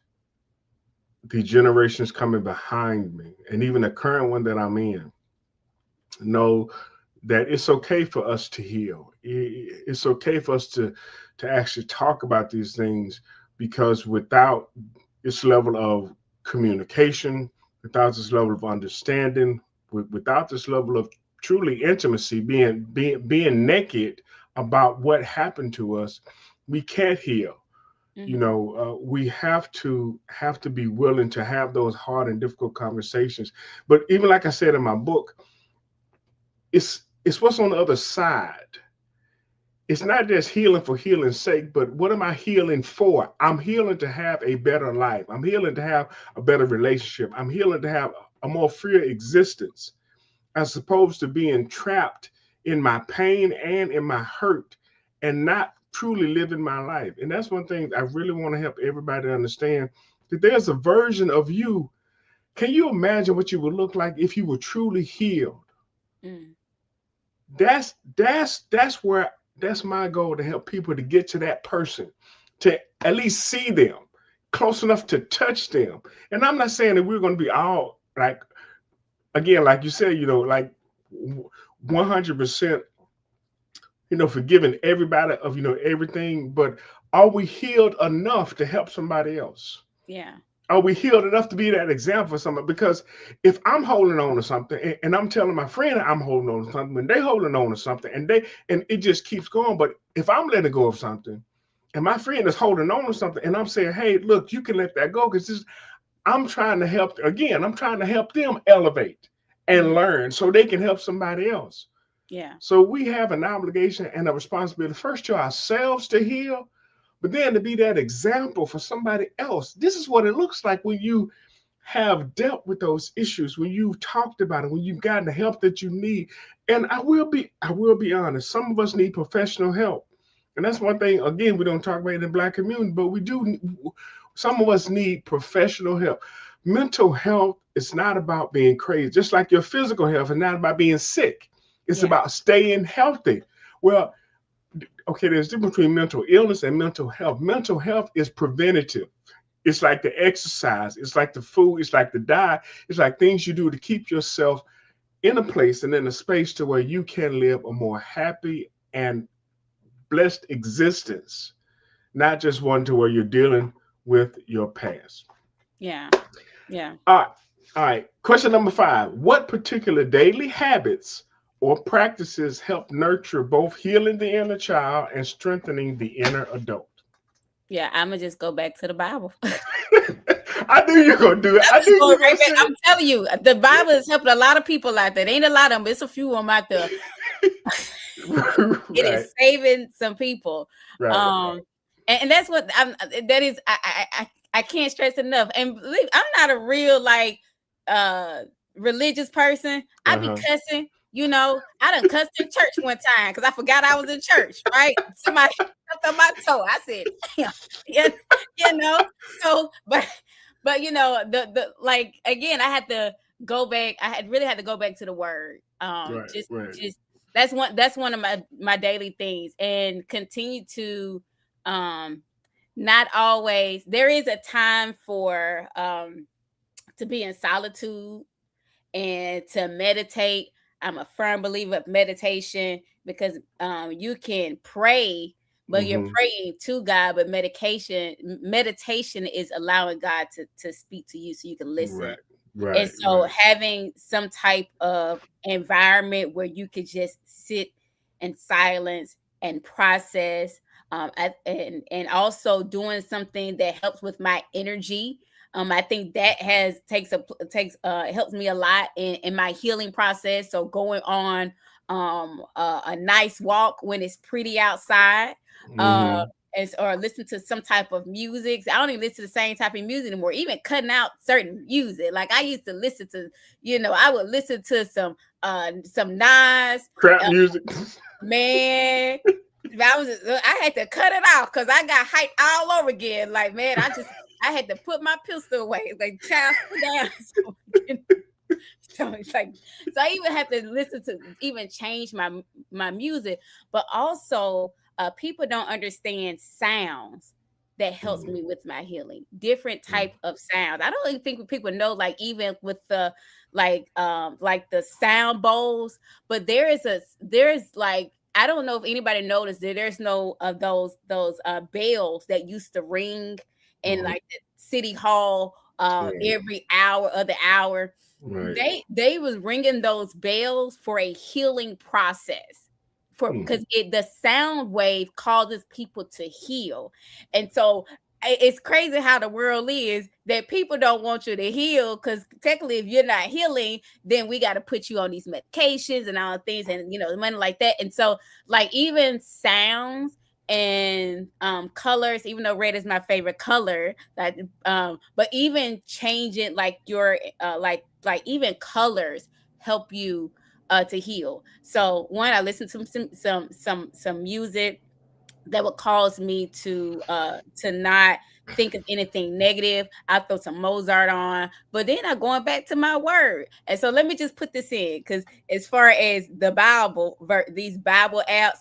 S1: the generations coming behind me, and even the current one that I'm in, know that it's okay for us to heal. It's okay for us to actually talk about these things, because without this level of communication, without this level of understanding, without this level of truly intimacy, being naked about what happened to us, we can't heal.
S2: Hmm.
S1: We have to be willing to have those hard and difficult conversations. But even like I said in my book, it's what's on the other side. It's not just healing for healing's sake, but what am I healing for? I'm healing to have a better life. I'm healing to have a better relationship. I'm healing to have a more free existence, as opposed to being trapped in my pain and in my hurt and not truly living my life. And that's one thing I really want to help everybody understand, that there's a version of you. Can you imagine what you would look like if you were truly healed?
S2: Mm.
S1: That's my goal, to help people to get to that person, to at least see them close enough to touch them. And I'm not saying that we're going to be all like, again, like you said, like 100%, forgiving everybody of everything, but are we healed enough to help somebody else?
S2: Yeah.
S1: Are we healed enough to be that example for somebody? Because if I'm holding on to something, and I'm telling my friend I'm holding on to something, when they holding on to something, and it just keeps going. But if I'm letting go of something, and my friend is holding on to something, and I'm saying, hey, look, you can let that go, because I'm trying to help. Again, I'm trying to help them elevate and
S2: Mm.
S1: learn so they can help somebody else.
S2: Yeah.
S1: So we have an obligation and a responsibility, first to ourselves to heal, but then to be that example for somebody else. This is what it looks like when you have dealt with those issues, when you've talked about it, when you've gotten the help that you need. And I will be honest, some of us need professional help. And that's one thing, again, we don't talk about it in the Black community, but we do. Some of us need professional help. Mental health is not about being crazy, just like your physical health is not about being sick. It's
S2: Yeah.
S1: about staying healthy. Well, okay, there's a difference between mental illness and mental health. Mental health is preventative. It's like the exercise, it's like the food, it's like the diet, it's like things you do to keep yourself in a place and in a space to where you can live a more happy and blessed existence, not just one to where you're dealing with your past.
S2: Yeah. Yeah.
S1: All right. All right. Question number 5. What particular daily habits or practices help nurture both healing the inner child and strengthening the inner adult?
S2: Yeah. I'm gonna just go back to the Bible.
S1: I knew you were going to do it.
S2: I'm
S1: I knew
S2: just
S1: you
S2: going
S1: were going
S2: right
S1: to
S2: back.
S1: say
S2: I'm telling you, the Bible is helping a lot of people out there. There ain't a lot of them, but it's a few of them out there.
S1: it.
S2: It
S1: Right.
S2: is saving some people.
S1: Right.
S2: And that's what that is. I can't stress enough. And believe I'm not a real like uh religious person. I be
S1: Uh-huh.
S2: cussing. I done cussed in church one time because I forgot I was in church. Right? Somebody stepped on my toe. I said, "Damn," yeah, you know. So, but the like again, I had to go back. I had really had to go back to the word.
S1: Right. Right.
S2: Just that's one of my daily things, and continue to um not always. There is a time for to be in solitude and to meditate. I'm a firm believer of meditation because you can pray, but you're
S1: Mm-hmm.
S2: praying to God. But meditation is allowing God to speak to you so you can listen.
S1: Right.
S2: And
S1: Right.
S2: so
S1: Right.
S2: having some type of environment where you could just sit in silence and process, and also doing something that helps with my energy. I think that helps me a lot in my healing process. So going on a nice walk when it's pretty outside, uh
S1: Mm-hmm.
S2: or listen to some type of music. I don't even listen to the same type of music anymore. Even cutting out certain music. Like I used to listen to, I would listen to some Nas.
S1: Crap music.
S2: Man, I had to cut it off because I got hyped all over again. Like, man, I had to put my pistol away. Like, child, sit down. So it's like, so I even have to listen to even change my music, but also people don't understand sounds that helps
S1: Mm-hmm.
S2: me with my healing. Different type of sounds. I don't even think people know, like even with the like the sound bowls, but there's like, I don't know if anybody noticed that there's no of those bells that used to ring in
S1: Mm-hmm.
S2: like the city hall
S1: Right.
S2: every hour of the hour.
S1: Right.
S2: They was ringing those bells for a healing process, for
S1: Mm.
S2: because it the sound wave causes people to heal. And so it's crazy how the world is, that people don't want you to heal, because technically if you're not healing, then we got to put you on these medications and all things, and money like that. And so like even sounds and colors, even though red is my favorite color, that but even changing like your like even colors help you to heal. So one, I listen to some music that would cause me to not think of anything negative. I throw some Mozart on, but then I going back to my word. And so let me just put this in, because as far as the Bible, these Bible apps,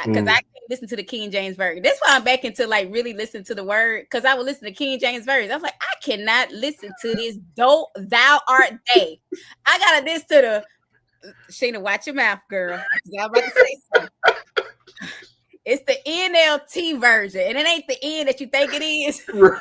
S2: because I
S1: Mm.
S2: can't listen to the King James version. That's why I'm back into like really listen to the word, because I would listen to King James version. I was like, I cannot listen to this. Though thou art they. I gotta listen to the Shenna. Watch your mouth, girl. I was about to say something. It's the NLT version, and it ain't the N that you think it is,
S1: Right.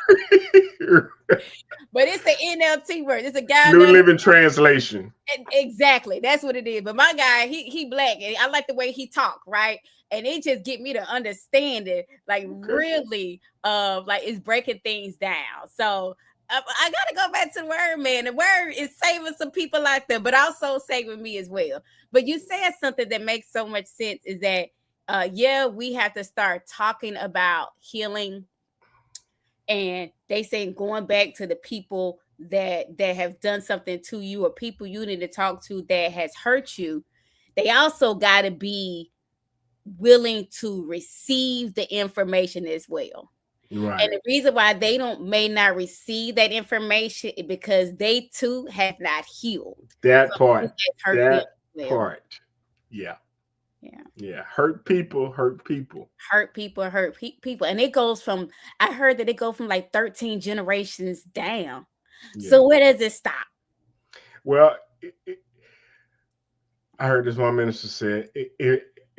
S2: but it's the NLT version. It's a guy
S1: New
S2: there.
S1: Living Translation.
S2: Exactly, that's what it is. But my guy, he black, and I like the way he talk, right? And it just get me to understand it, like
S1: Okay.
S2: really, like it's breaking things down. So I gotta go back to the word, man. The word is saving some people out there, but also saving me as well. But you said something that makes so much sense, is that yeah, we have to start talking about healing, and they saying going back to the people that have done something to you, or people you need to talk to that has hurt you. They also got to be willing to receive the information as well. And
S1: Right.
S2: the reason why they don't may not receive that information is because they too have not healed
S1: That
S2: from
S1: part.
S2: things that hurt them
S1: That
S2: as well.
S1: part. Yeah.
S2: Yeah.
S1: Yeah. Hurt people. Hurt people.
S2: Hurt people, people. And it goes from, I heard that it go from like 13 generations down.
S1: Yeah.
S2: So where does it stop?
S1: Well, I heard this one minister said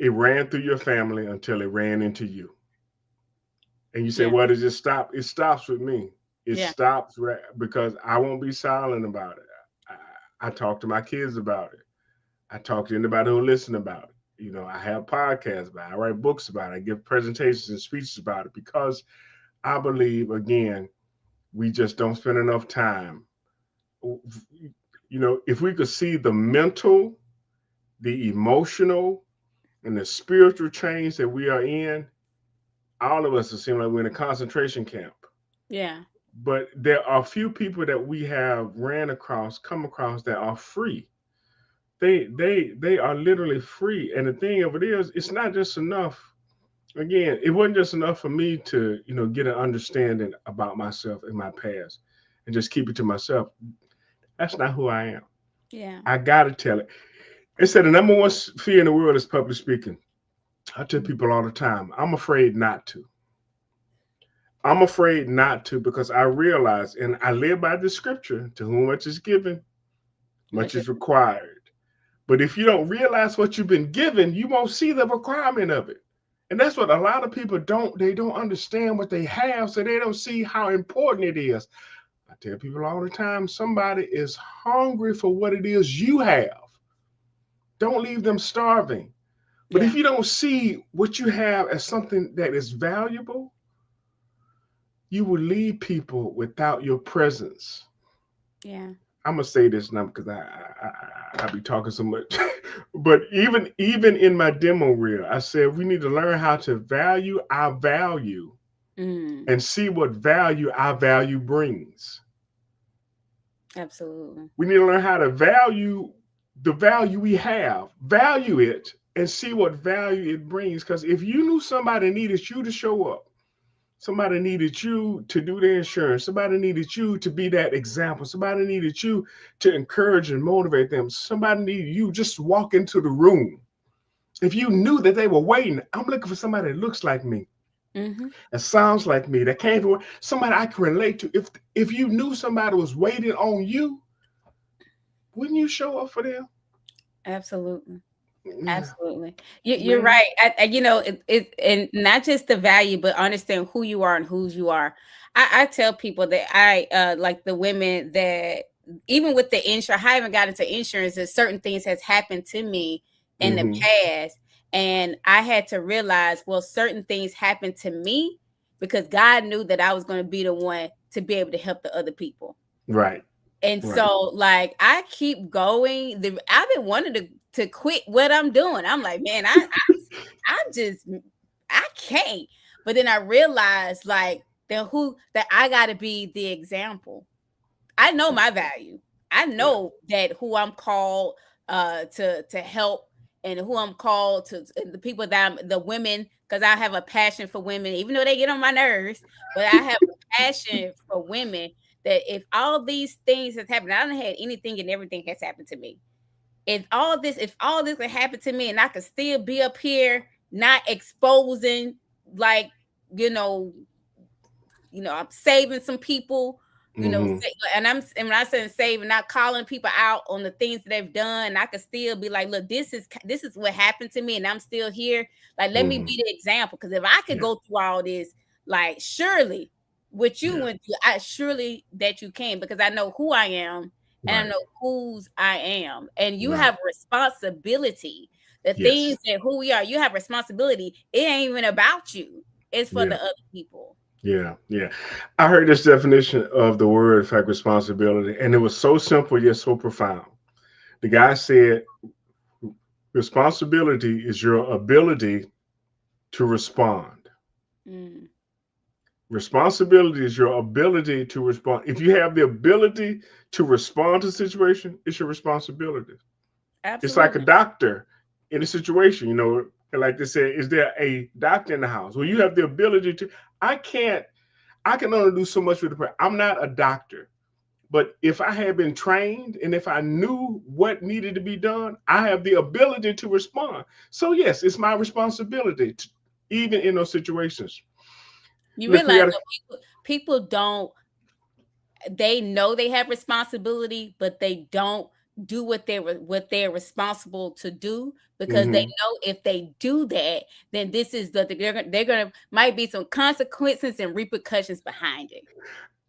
S1: it ran through your family until it ran into you. And you say,
S2: Yeah.
S1: well, does it stop? It stops with me. It
S2: Yeah.
S1: stops because I won't be silent about it. I talk to my kids about it. I talk to anybody who listen about it. I have podcasts about it. I write books about it. I give presentations and speeches about it, because I believe, again, we just don't spend enough time. If we could see the mental, the emotional, and the spiritual change that we are in, all of us, it seems like we're in a concentration camp.
S2: Yeah.
S1: But there are a few people that we have come across, that are free. They are literally free. And the thing of it is, it's not just enough. Again, it wasn't just enough for me to, get an understanding about myself and my past and just keep it to myself. That's not who I am.
S2: Yeah.
S1: I gotta tell it. They said the number one fear in the world is public speaking. I tell people all the time, I'm afraid not to. I'm afraid not to, because I realize, and I live by the scripture, to whom much is given, much
S2: Much of
S1: is required. But if you don't realize what you've been given, you won't see the requirement of it. And that's what a lot of people they don't understand what they have, so they don't see how important it is. I tell people all the time, somebody is hungry for what it is you have. Don't leave them starving. But if
S2: yeah.
S1: you don't see what you have as something that is valuable, you will leave people without your presence.
S2: Yeah.
S1: I'm gonna say this now because I be talking so much. But even in my demo reel, I said we need to learn how to value our value
S2: Mm,
S1: and see what value our value brings.
S2: absolutely.
S1: We need to learn how to value the value we have, value it, and see what value it brings. Because if you knew somebody needed you to show up, somebody needed you to do the insurance, somebody needed you to be that example, somebody needed you to encourage and motivate them, somebody needed you just to walk into the room. If you knew that they were waiting, I'm looking for somebody that looks like me,
S2: Mm-hmm.
S1: that sounds like me, that came from somebody I can relate to. If you knew somebody was waiting on you, wouldn't you show up for them?
S2: Absolutely.
S1: Yeah,
S2: Absolutely. You're
S1: man.
S2: right. And not just the value, but understand who you are and whose you are. I tell people that like the women that even with the insurance, I haven't got into insurance, that certain things has happened to me in the
S1: Mm-hmm.
S2: past. And I had to realize, well, certain things happened to me because God knew that I was going to be the one to be able to help the other people.
S1: Right,
S2: And
S1: right.
S2: so, like, I keep going. I've been wanting to quit what I'm doing. I'm like, man, I just I can't. But then I realized, like, that I got to be the example. I know my value. I
S1: Yeah.
S2: know that who I'm called to help, and who I'm called to, and the people that the women, because I have a passion for women, even though they get on my nerves, but I have a passion for women. That if all these things has happened, I don't had anything and everything has happened to me. If all this could happen to me and I could still be up here not exposing, like, you know, I'm saving some people,
S1: Mm-hmm.
S2: and when I say saving, not calling people out on the things that they've done. I could still be like, look, this is what happened to me, and I'm still here. Like, let me
S1: Mm-hmm.
S2: be the example. Because if I could
S1: Yeah,
S2: go through all this, like, surely what you
S1: yeah.
S2: went through, I surely that you can, because I know who I am and I
S1: Right,
S2: know whose I am. And you
S1: right.
S2: have responsibility. The things
S1: Yes.
S2: that who we are, you have responsibility. It ain't even about you. It's for the
S1: Yeah.
S2: other people.
S1: Yeah, yeah. I heard this definition of the word, in fact, responsibility, and it was so simple yet so profound. The guy said, responsibility is your ability to respond.
S2: Mm,
S1: Responsibility is your ability to respond. If you have the ability to respond to a situation, it's your responsibility. It's like a
S2: absolutely.
S1: doctor in a situation, like they say, is there a doctor in the house? Well, you have the ability to. I can't, I can only do so much with the person. I'm not a doctor. But if I had been trained and if I knew what needed to be done, I have the ability to respond. So yes, it's my responsibility, even in those situations.
S2: You
S1: Look, we
S2: realize
S1: got to.
S2: that people don't, they know they have responsibility, but they don't do what they're responsible to do, because they
S1: Hmm.
S2: know if they do that, then this is they're gonna might be some consequences and repercussions behind it.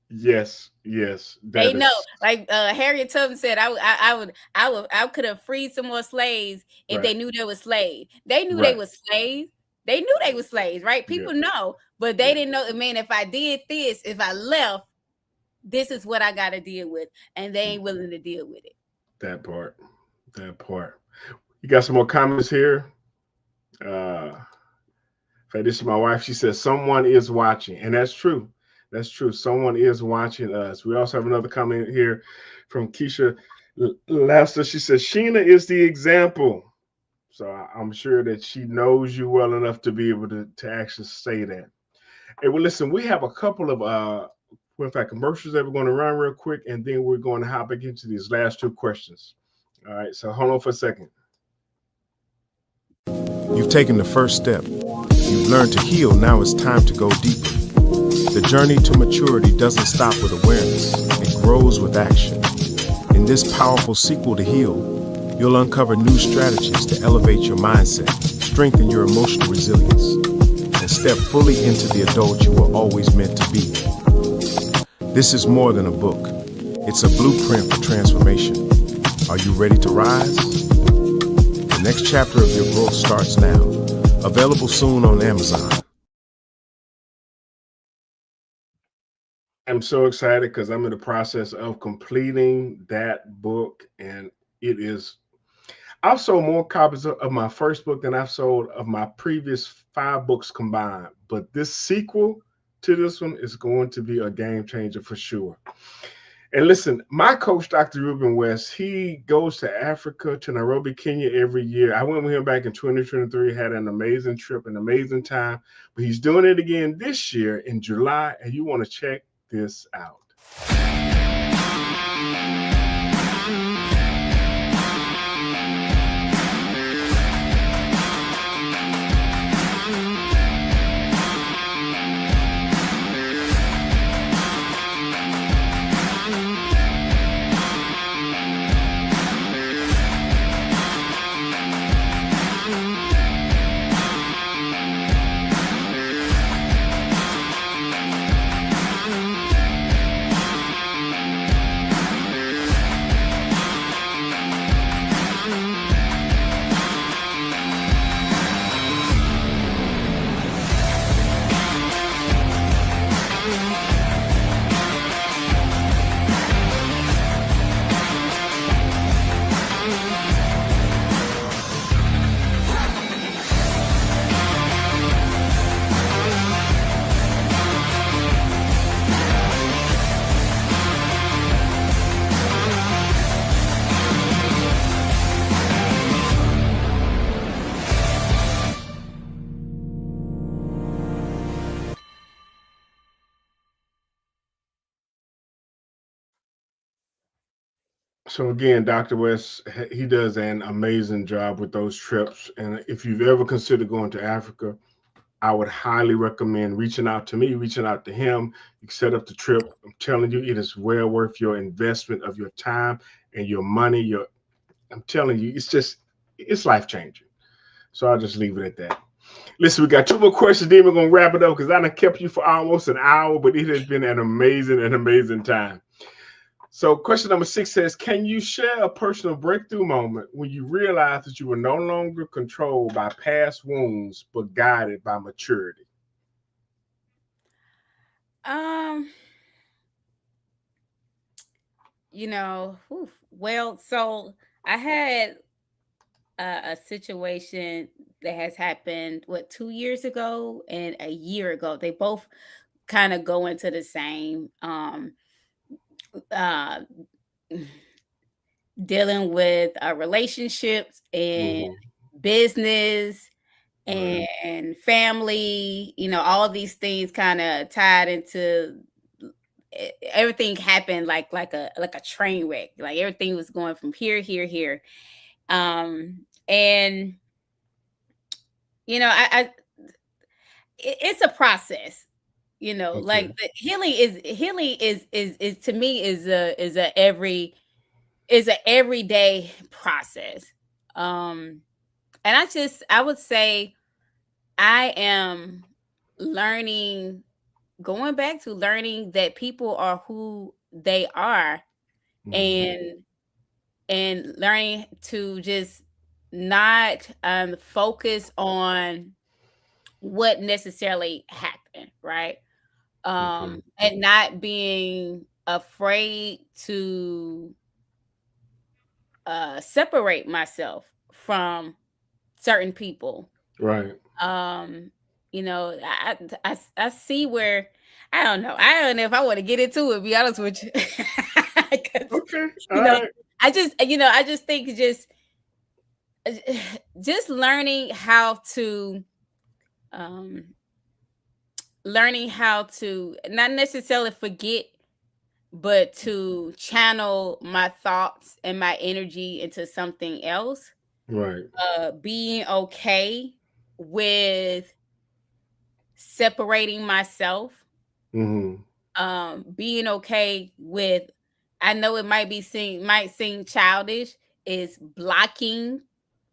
S1: Yes, yes,
S2: They
S1: that
S2: know,
S1: is
S2: like Harriet Tubman said, I could have freed some more slaves if
S1: right.
S2: they knew they were slaves. They knew they
S1: Right.
S2: were slaves. They knew they were slaves, right?
S1: Yeah.
S2: People know, but they
S1: Yeah.
S2: didn't know. Man, if I did this, if I left, this is what I got to deal with, and they ain't willing to deal with it.
S1: That part. That part. You got some more comments here. Uh, this is my wife. She says someone is watching, and that's true. That's true. Someone is watching us. We also have another comment here from Keisha Lester. She says Sheena is the example. So I'm sure that she knows you well enough to be able to actually say that. Hey, well, listen, we have a couple of in fact, commercials that we're going to run real quick, and then we're going to hop back into these last two questions. All right, so hold on for a second. You've taken the first step. You've learned to heal. Now it's time to go deeper. The journey to maturity doesn't stop with awareness, it grows with action. In this powerful sequel to Heal, you'll uncover new strategies to elevate your mindset, strengthen your emotional resilience, and step fully into the adult you were always meant to be. This is more than a book, it's a blueprint for transformation. Are you ready to rise? The next chapter of your growth starts now. Available soon on Amazon. am so excited because I'm in the process of completing that book, and it is. I've sold more copies of my first book than I've sold of my previous five books combined. But this sequel to this one is going to be a game changer for sure. And listen, my coach, Dr. Ruben West, he goes to Africa, to Nairobi, Kenya every year. I went with him back in 2023, had an amazing trip, an amazing time. But he's doing it again this year in July, and you want to check this out. So again, Dr. West, he does an amazing job with those trips. And if you've ever considered going to Africa, I would highly recommend reaching out to me, reaching out to him. You can set up the trip. I'm telling you, it is well worth your investment of your time and your money. I'm telling you, it's life changing. So I'll just leave it at that. Listen, we got two more questions, then we're gonna wrap it up because I done kept you for almost an hour, but it has been an amazing time. So, question number 6 says, can you share a personal breakthrough moment when you realized that you were no longer controlled by past wounds, but guided by maturity?
S2: Um, well, so I had a situation that has happened 2 years ago and a year ago. They both kind of go into the same uh dealing with relationships and
S1: Hmm.
S2: business
S1: Right.
S2: and family, all these things kind of tied into everything happened like a train wreck. Like everything was going from here. And I it's a process. Like
S1: Okay.
S2: the healing is to me is a everyday process. Um and I would say I am learning going back to learning that people are who they are,
S1: Hmm.
S2: and learning to just not focus on what necessarily happened, right?
S1: Okay.
S2: And not being afraid to separate myself from certain people.
S1: Right.
S2: Um, I see where I don't know if I want to get into it, be honest with you. 'Cause,
S1: Okay. All
S2: you know,
S1: right.
S2: I just think just um learning how to not necessarily forget, but to channel my thoughts and my energy into something else.
S1: Right.
S2: Being okay with separating myself,
S1: Hmm.
S2: being okay with, I know it might seem childish, is blocking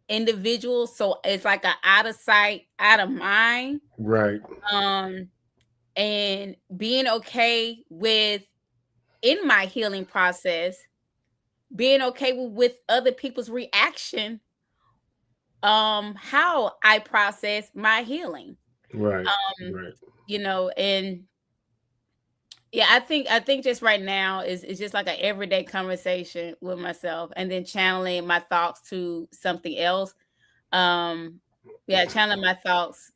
S2: individuals, so it's like a out of sight out of mind.
S1: Right.
S2: um and being okay with, in my healing process, being okay with other people's reaction, how I process my healing.
S1: Right.
S2: um
S1: Right.
S2: and Yeah, I think just right now is just like an everyday conversation with myself, and then channeling my thoughts to something else. Um, yeah, channeling my thoughts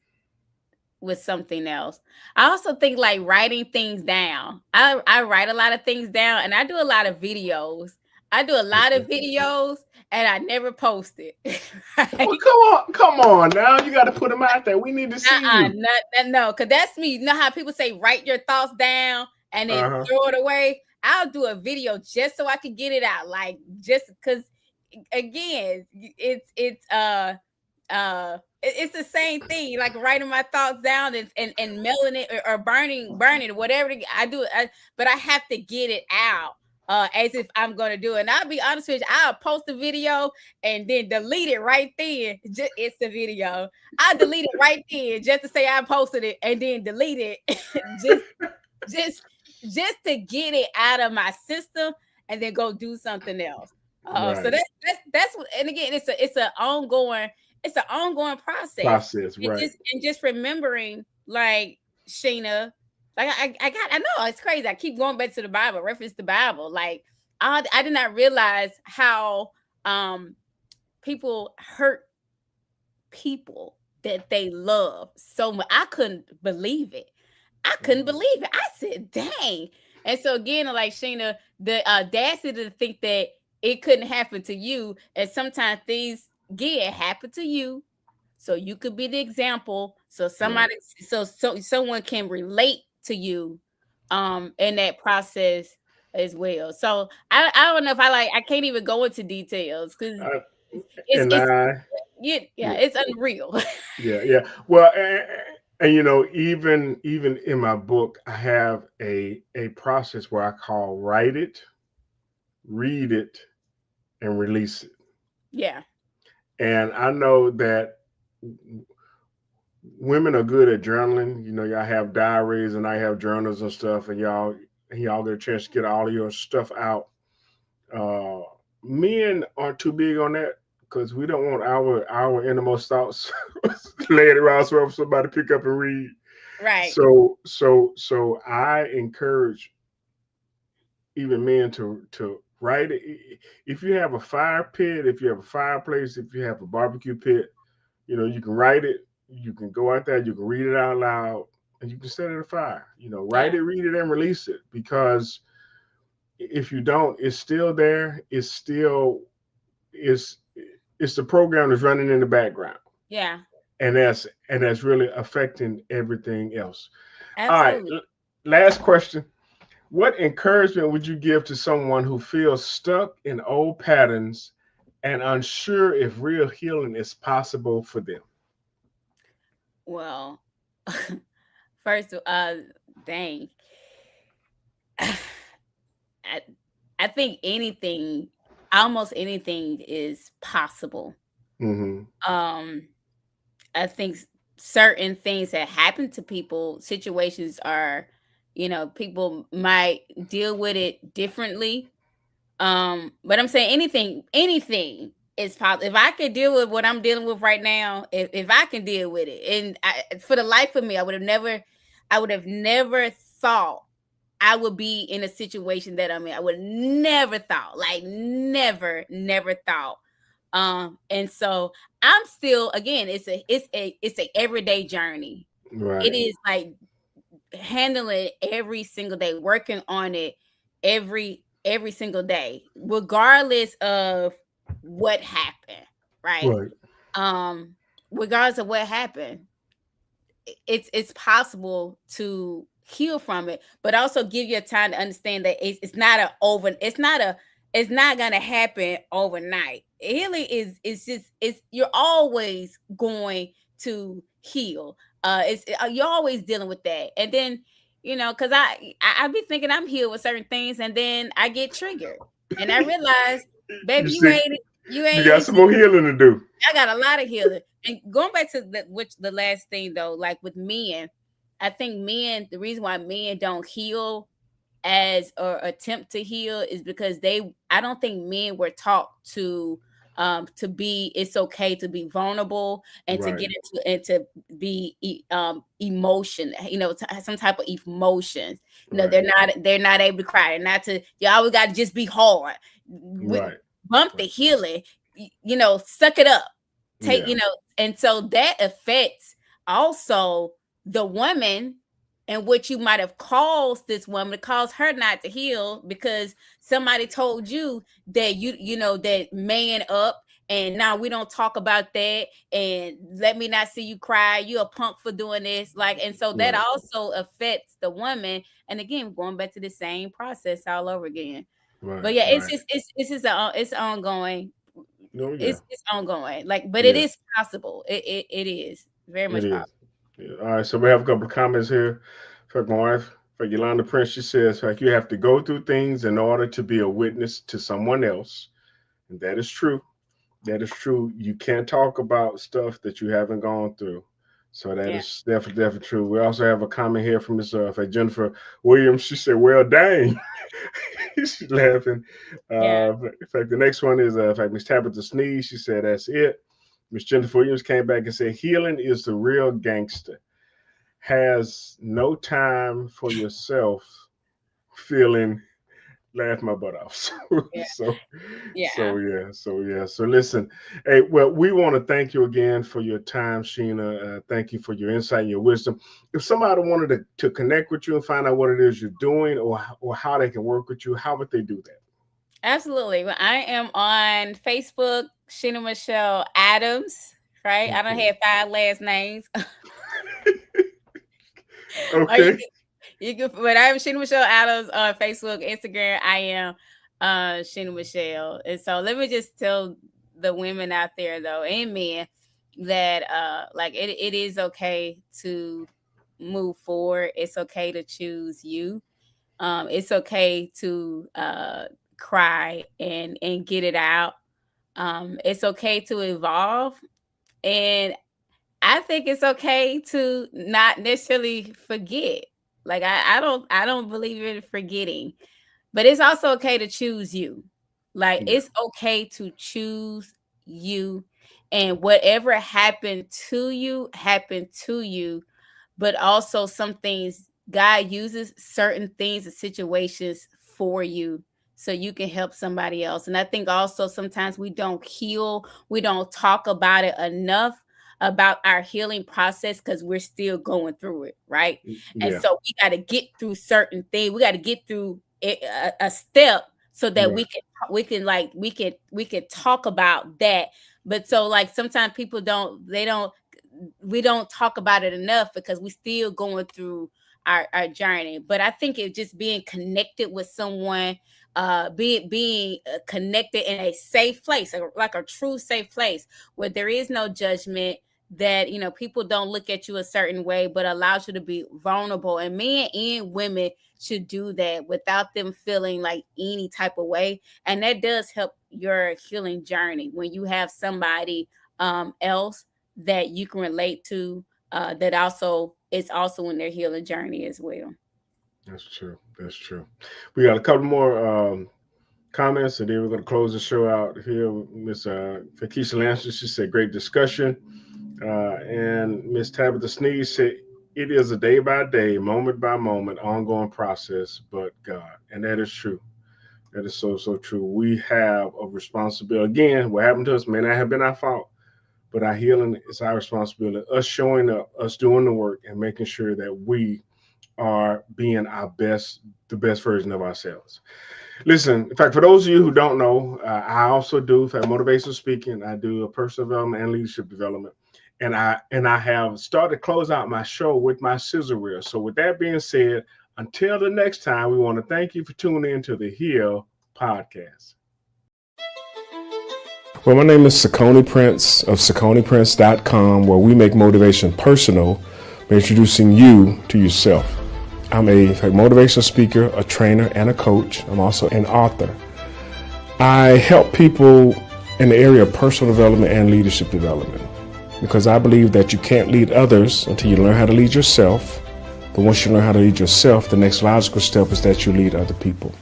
S2: with something else. I also think like writing things down. I write a lot of things down, and I do a lot of videos. I do a lot of
S1: Okay.
S2: videos, and I never post it.
S1: Well,
S2: Right?
S1: come on now. You got to put them out there. We need to see you.
S2: No, because that's me. You know how people say write your thoughts down and then
S1: Uh huh.
S2: throw it away? I'll do a video just so I can get it out. Like just because again, it's the same thing, like writing my thoughts down and mailing it or burning it, whatever I do. But I have to get it out as if I'm gonna do it. And I'll be honest with you, I'll post a video and then delete it right then. Just it's the video. I delete it right then just to say I posted it and then delete it. just just just to get it out of my system and then go do something else. So
S1: Right.
S2: that's what, and again, it's an ongoing process.
S1: Process.
S2: And
S1: Right.
S2: just remembering, like Sheena, like I know it's crazy. I keep going back to the Bible, reference the Bible. Like I did not realize how um people hurt people that they love so much. I couldn't believe it. I couldn't
S1: Mhm.
S2: believe it. I said, dang. And so again, like Sheena, the audacity to think that it couldn't happen to you. And sometimes things get happen to you. So you could be the example. So
S1: Right.
S2: somebody so someone can relate to you in that process as well. So I don't know if I can't even go into details because
S1: I, and
S2: it's
S1: I.
S2: yeah,
S1: Yeah.
S2: it's unreal.
S1: Yeah. Yeah. Well, and you know, even in my book, I have a process where I call write it, read it, and release it.
S2: Yeah.
S1: And I know that women are good at journaling. You know, y'all have diaries and I have journals and stuff, and y'all get a chance to get all of your stuff out. Uh, Men aren't too big on that because we don't want our innermost thoughts laying around for somebody to pick up and read.
S2: Right.
S1: So I encourage even men to write it. If you have a fire pit, if you have a fireplace, if you have a barbecue pit, you know, you can write it. You can go out there, you can read it out loud, and you can set it afire. You know, write
S2: Yeah.
S1: it, read it, and release it. Because if you don't, it's still there. It's it's the program that's running in the background,
S2: Yeah.
S1: and that's really affecting everything else. All right,
S2: Absolutely.
S1: last question. What encouragement would you give to someone who feels stuck in old patterns and unsure if real healing is possible for them?
S2: Well, first, dang, I, I think almost anything is possible.
S1: Hmm.
S2: Um, I think certain things that happen to people, situations are, people might deal with it differently. But I'm saying anything is possible. If I could deal with what I'm dealing with right now, if I can deal with it, and for the life of me, I would have never thought I would be in a situation that I'm in. I would never thought, like never thought. And so I'm still, again, it's a everyday journey. It
S1: Right.
S2: is like handling it every single day, working on it every single day, regardless of what happened, right?
S1: Right.
S2: Um, Regardless of what happened, it's possible to heal from it, but also give you time to understand that it's not a over it's not gonna happen overnight. Healing is just it's you're always going to heal. It's You're always dealing with that, and then because I be thinking I'm healed with certain things, and then I get triggered, and I realize,
S1: You
S2: baby,
S1: see,
S2: you
S1: you got
S2: ain't
S1: some more healing to do.
S2: I got a lot of healing. And going back to the last thing though, like with men, I think men, the reason why men don't heal as or attempt to heal is because I don't think men were taught to it's okay to be vulnerable and to
S1: Right.
S2: get into and to be emotion, to some type of emotions.
S1: Right.
S2: They're not able to cry, and not to, you always got to just be hard.
S1: Right.
S2: Bump the
S1: Right.
S2: healing, suck it up, take,
S1: Yeah.
S2: and so that affects also the woman, and what you might have caused this woman to cause her not to heal, because somebody told you that that man up, and now we don't talk about that, and let me not see you cry, you a punk for doing this, like, and so that
S1: Right.
S2: also affects the woman, and again going back to the same process all over again.
S1: Right.
S2: But yeah,
S1: Right.
S2: it's ongoing.
S1: No. Yeah.
S2: It's ongoing, like, but it
S1: Yeah.
S2: is possible. It is very
S1: It
S2: much
S1: is.
S2: possible.
S1: Yeah. All right. So we have a couple of comments here. For my wife, for Yolanda Prince, she says, like, you have to go through things in order to be a witness to someone else. And that is true. That is true. You can't talk about stuff that you haven't gone through. So that
S2: Yeah,
S1: is definitely true. We also have a comment here from Miss Jennifer Williams. She said, "Well, dang." She's laughing.
S2: yeah,
S1: In fact, the next one is in fact Miss Tabitha Sneeze. She said, "That's it." Miss Jennifer Williams came back and said, "Healing is the real gangster. Has no time for yourself. Feeling laugh my butt off."
S2: yeah,
S1: So,
S2: yeah.
S1: so listen, hey, well, we want to thank you again for your time, Sheena. Thank you for your insight and your wisdom. If somebody wanted to connect with you and find out what it is you're doing, or how they can work with you, how would they do that?
S2: Absolutely. Well, I am on Facebook, Shenna Michelle Adams. Right, I don't
S1: Okay.
S2: have 5 last names. Or
S1: Okay.
S2: but I'm Shenna Michelle Adams on Facebook, Instagram. I am Shenna Michelle. And so let me just tell the women out there though, and men, that like it is okay to move forward. It's okay to choose you. It's okay to cry and get it out. It's okay to evolve, and I think it's okay to not necessarily forget. Like I don't believe in forgetting, but it's also okay to choose you. Like
S1: Yeah.
S2: it's okay to choose you, and whatever happened to you, but also some things God uses certain things and situations for you so you can help somebody else. And I think also sometimes we don't heal, we don't talk about it enough, about our healing process, because we're still going through it, right? And
S1: Yeah.
S2: so we got to get through certain things. We got to get through a step so that
S1: Right.
S2: we can talk about that. But so like sometimes people don't they don't we don't talk about it enough because we still going through our journey. But I think it just being connected with someone, being connected in a safe place, like a true safe place where there is no judgment, that people don't look at you a certain way, but allows you to be vulnerable. And men and women should do that without them feeling like any type of way. And that does help your healing journey when you have somebody else that you can relate to, that also is also in their healing journey as well.
S1: That's true. That's true. We got a couple more comments, and then we're going to close the show out here. Miss Fakisha Lancer, she said, "Great discussion." And Miss Tabitha Sneeze said, "It is a day by day, moment by moment, ongoing process, but God." And that is true. That is so true. We have a responsibility. Again, what happened to us may not have been our fault, but our healing is our responsibility. Us showing up, us doing the work, and making sure that we are being our best, the best version of ourselves. Listen, in fact, for those of you who don't know, I also do, in fact, motivational speaking. I do a personal development and leadership development, and I have started to close out my show with my scissor reel. So, with that being said, until the next time, we want to thank you for tuning in to the H.E.A.L podcast. Well, my name is Sakoni Prince of SakoniPrince.com, where we make motivation personal by introducing you to yourself. I'm a motivational speaker, a trainer, and a coach. I'm also an author. I help people in the area of personal development and leadership development because I believe that you can't lead others until you learn how to lead yourself. But once you learn how to lead yourself, the next logical step is that you lead other people.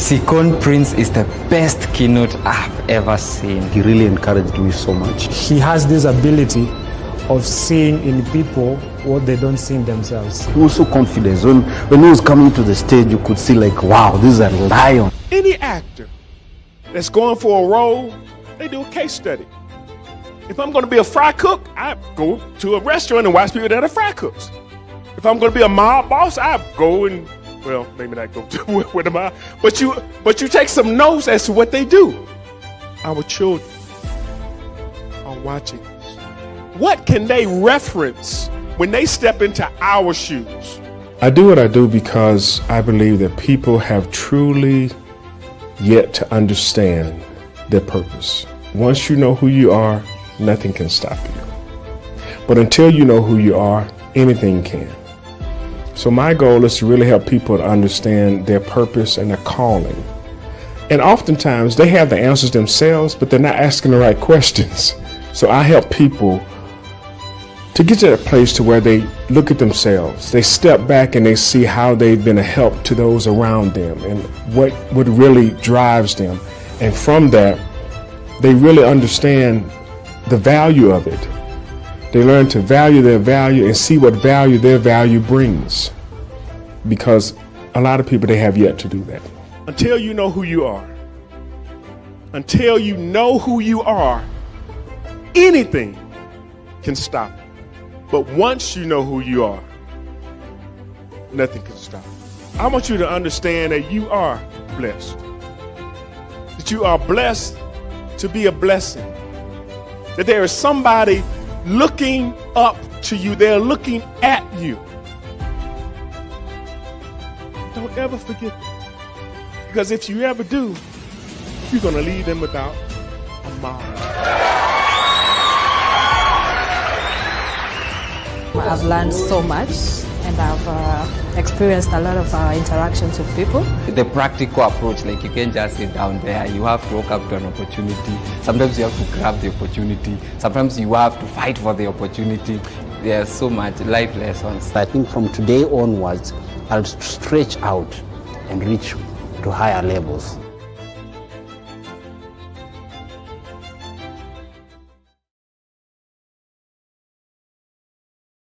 S3: Sikon Prince is the best keynote I've ever seen.
S4: He really encouraged me so much.
S5: He has this ability of seeing in people what they don't see in themselves.
S4: He was so confident. When he was coming to the stage, you could see like, wow, this is a lion.
S1: Any actor that's going for a role, they do a case study. If I'm going to be a fry cook, I go to a restaurant and watch people that are fry cooks. If I'm going to be a mob boss, I go and, well, maybe not go to with a mob, but you take some notes as to what they do. Our children are watching this. What can they reference when they step into our shoes? I do what I do because I believe that people have truly yet to understand their purpose. Once you know who you are, nothing can stop you. But until you know who you are, anything can. So my goal is to really help people to understand their purpose and their calling. And oftentimes they have the answers themselves, but they're not asking the right questions. So I help people to get to that place to where they look at themselves, they step back and they see how they've been a help to those around them and what really drives them. And from that, they really understand the value of it. They learn to value their value and see what value their value brings. Because a lot of people, they have yet to do that. Until you know who you are, anything can stop you. But once you know who you are, nothing can stop you. I want you to understand that you are blessed. That you are blessed to be a blessing. That there is somebody looking up to you. They're looking at you. Don't ever forget that. Because if you ever do, you're going to leave them without a mind.
S6: I've learned so much and I've experienced a lot of interactions with people.
S3: The practical approach, like you can't just sit down there, you have to walk up to an opportunity. Sometimes you have to grab the opportunity. Sometimes you have to fight for the opportunity. There's so much life lessons.
S4: I think from today onwards, I'll stretch out and reach to higher levels.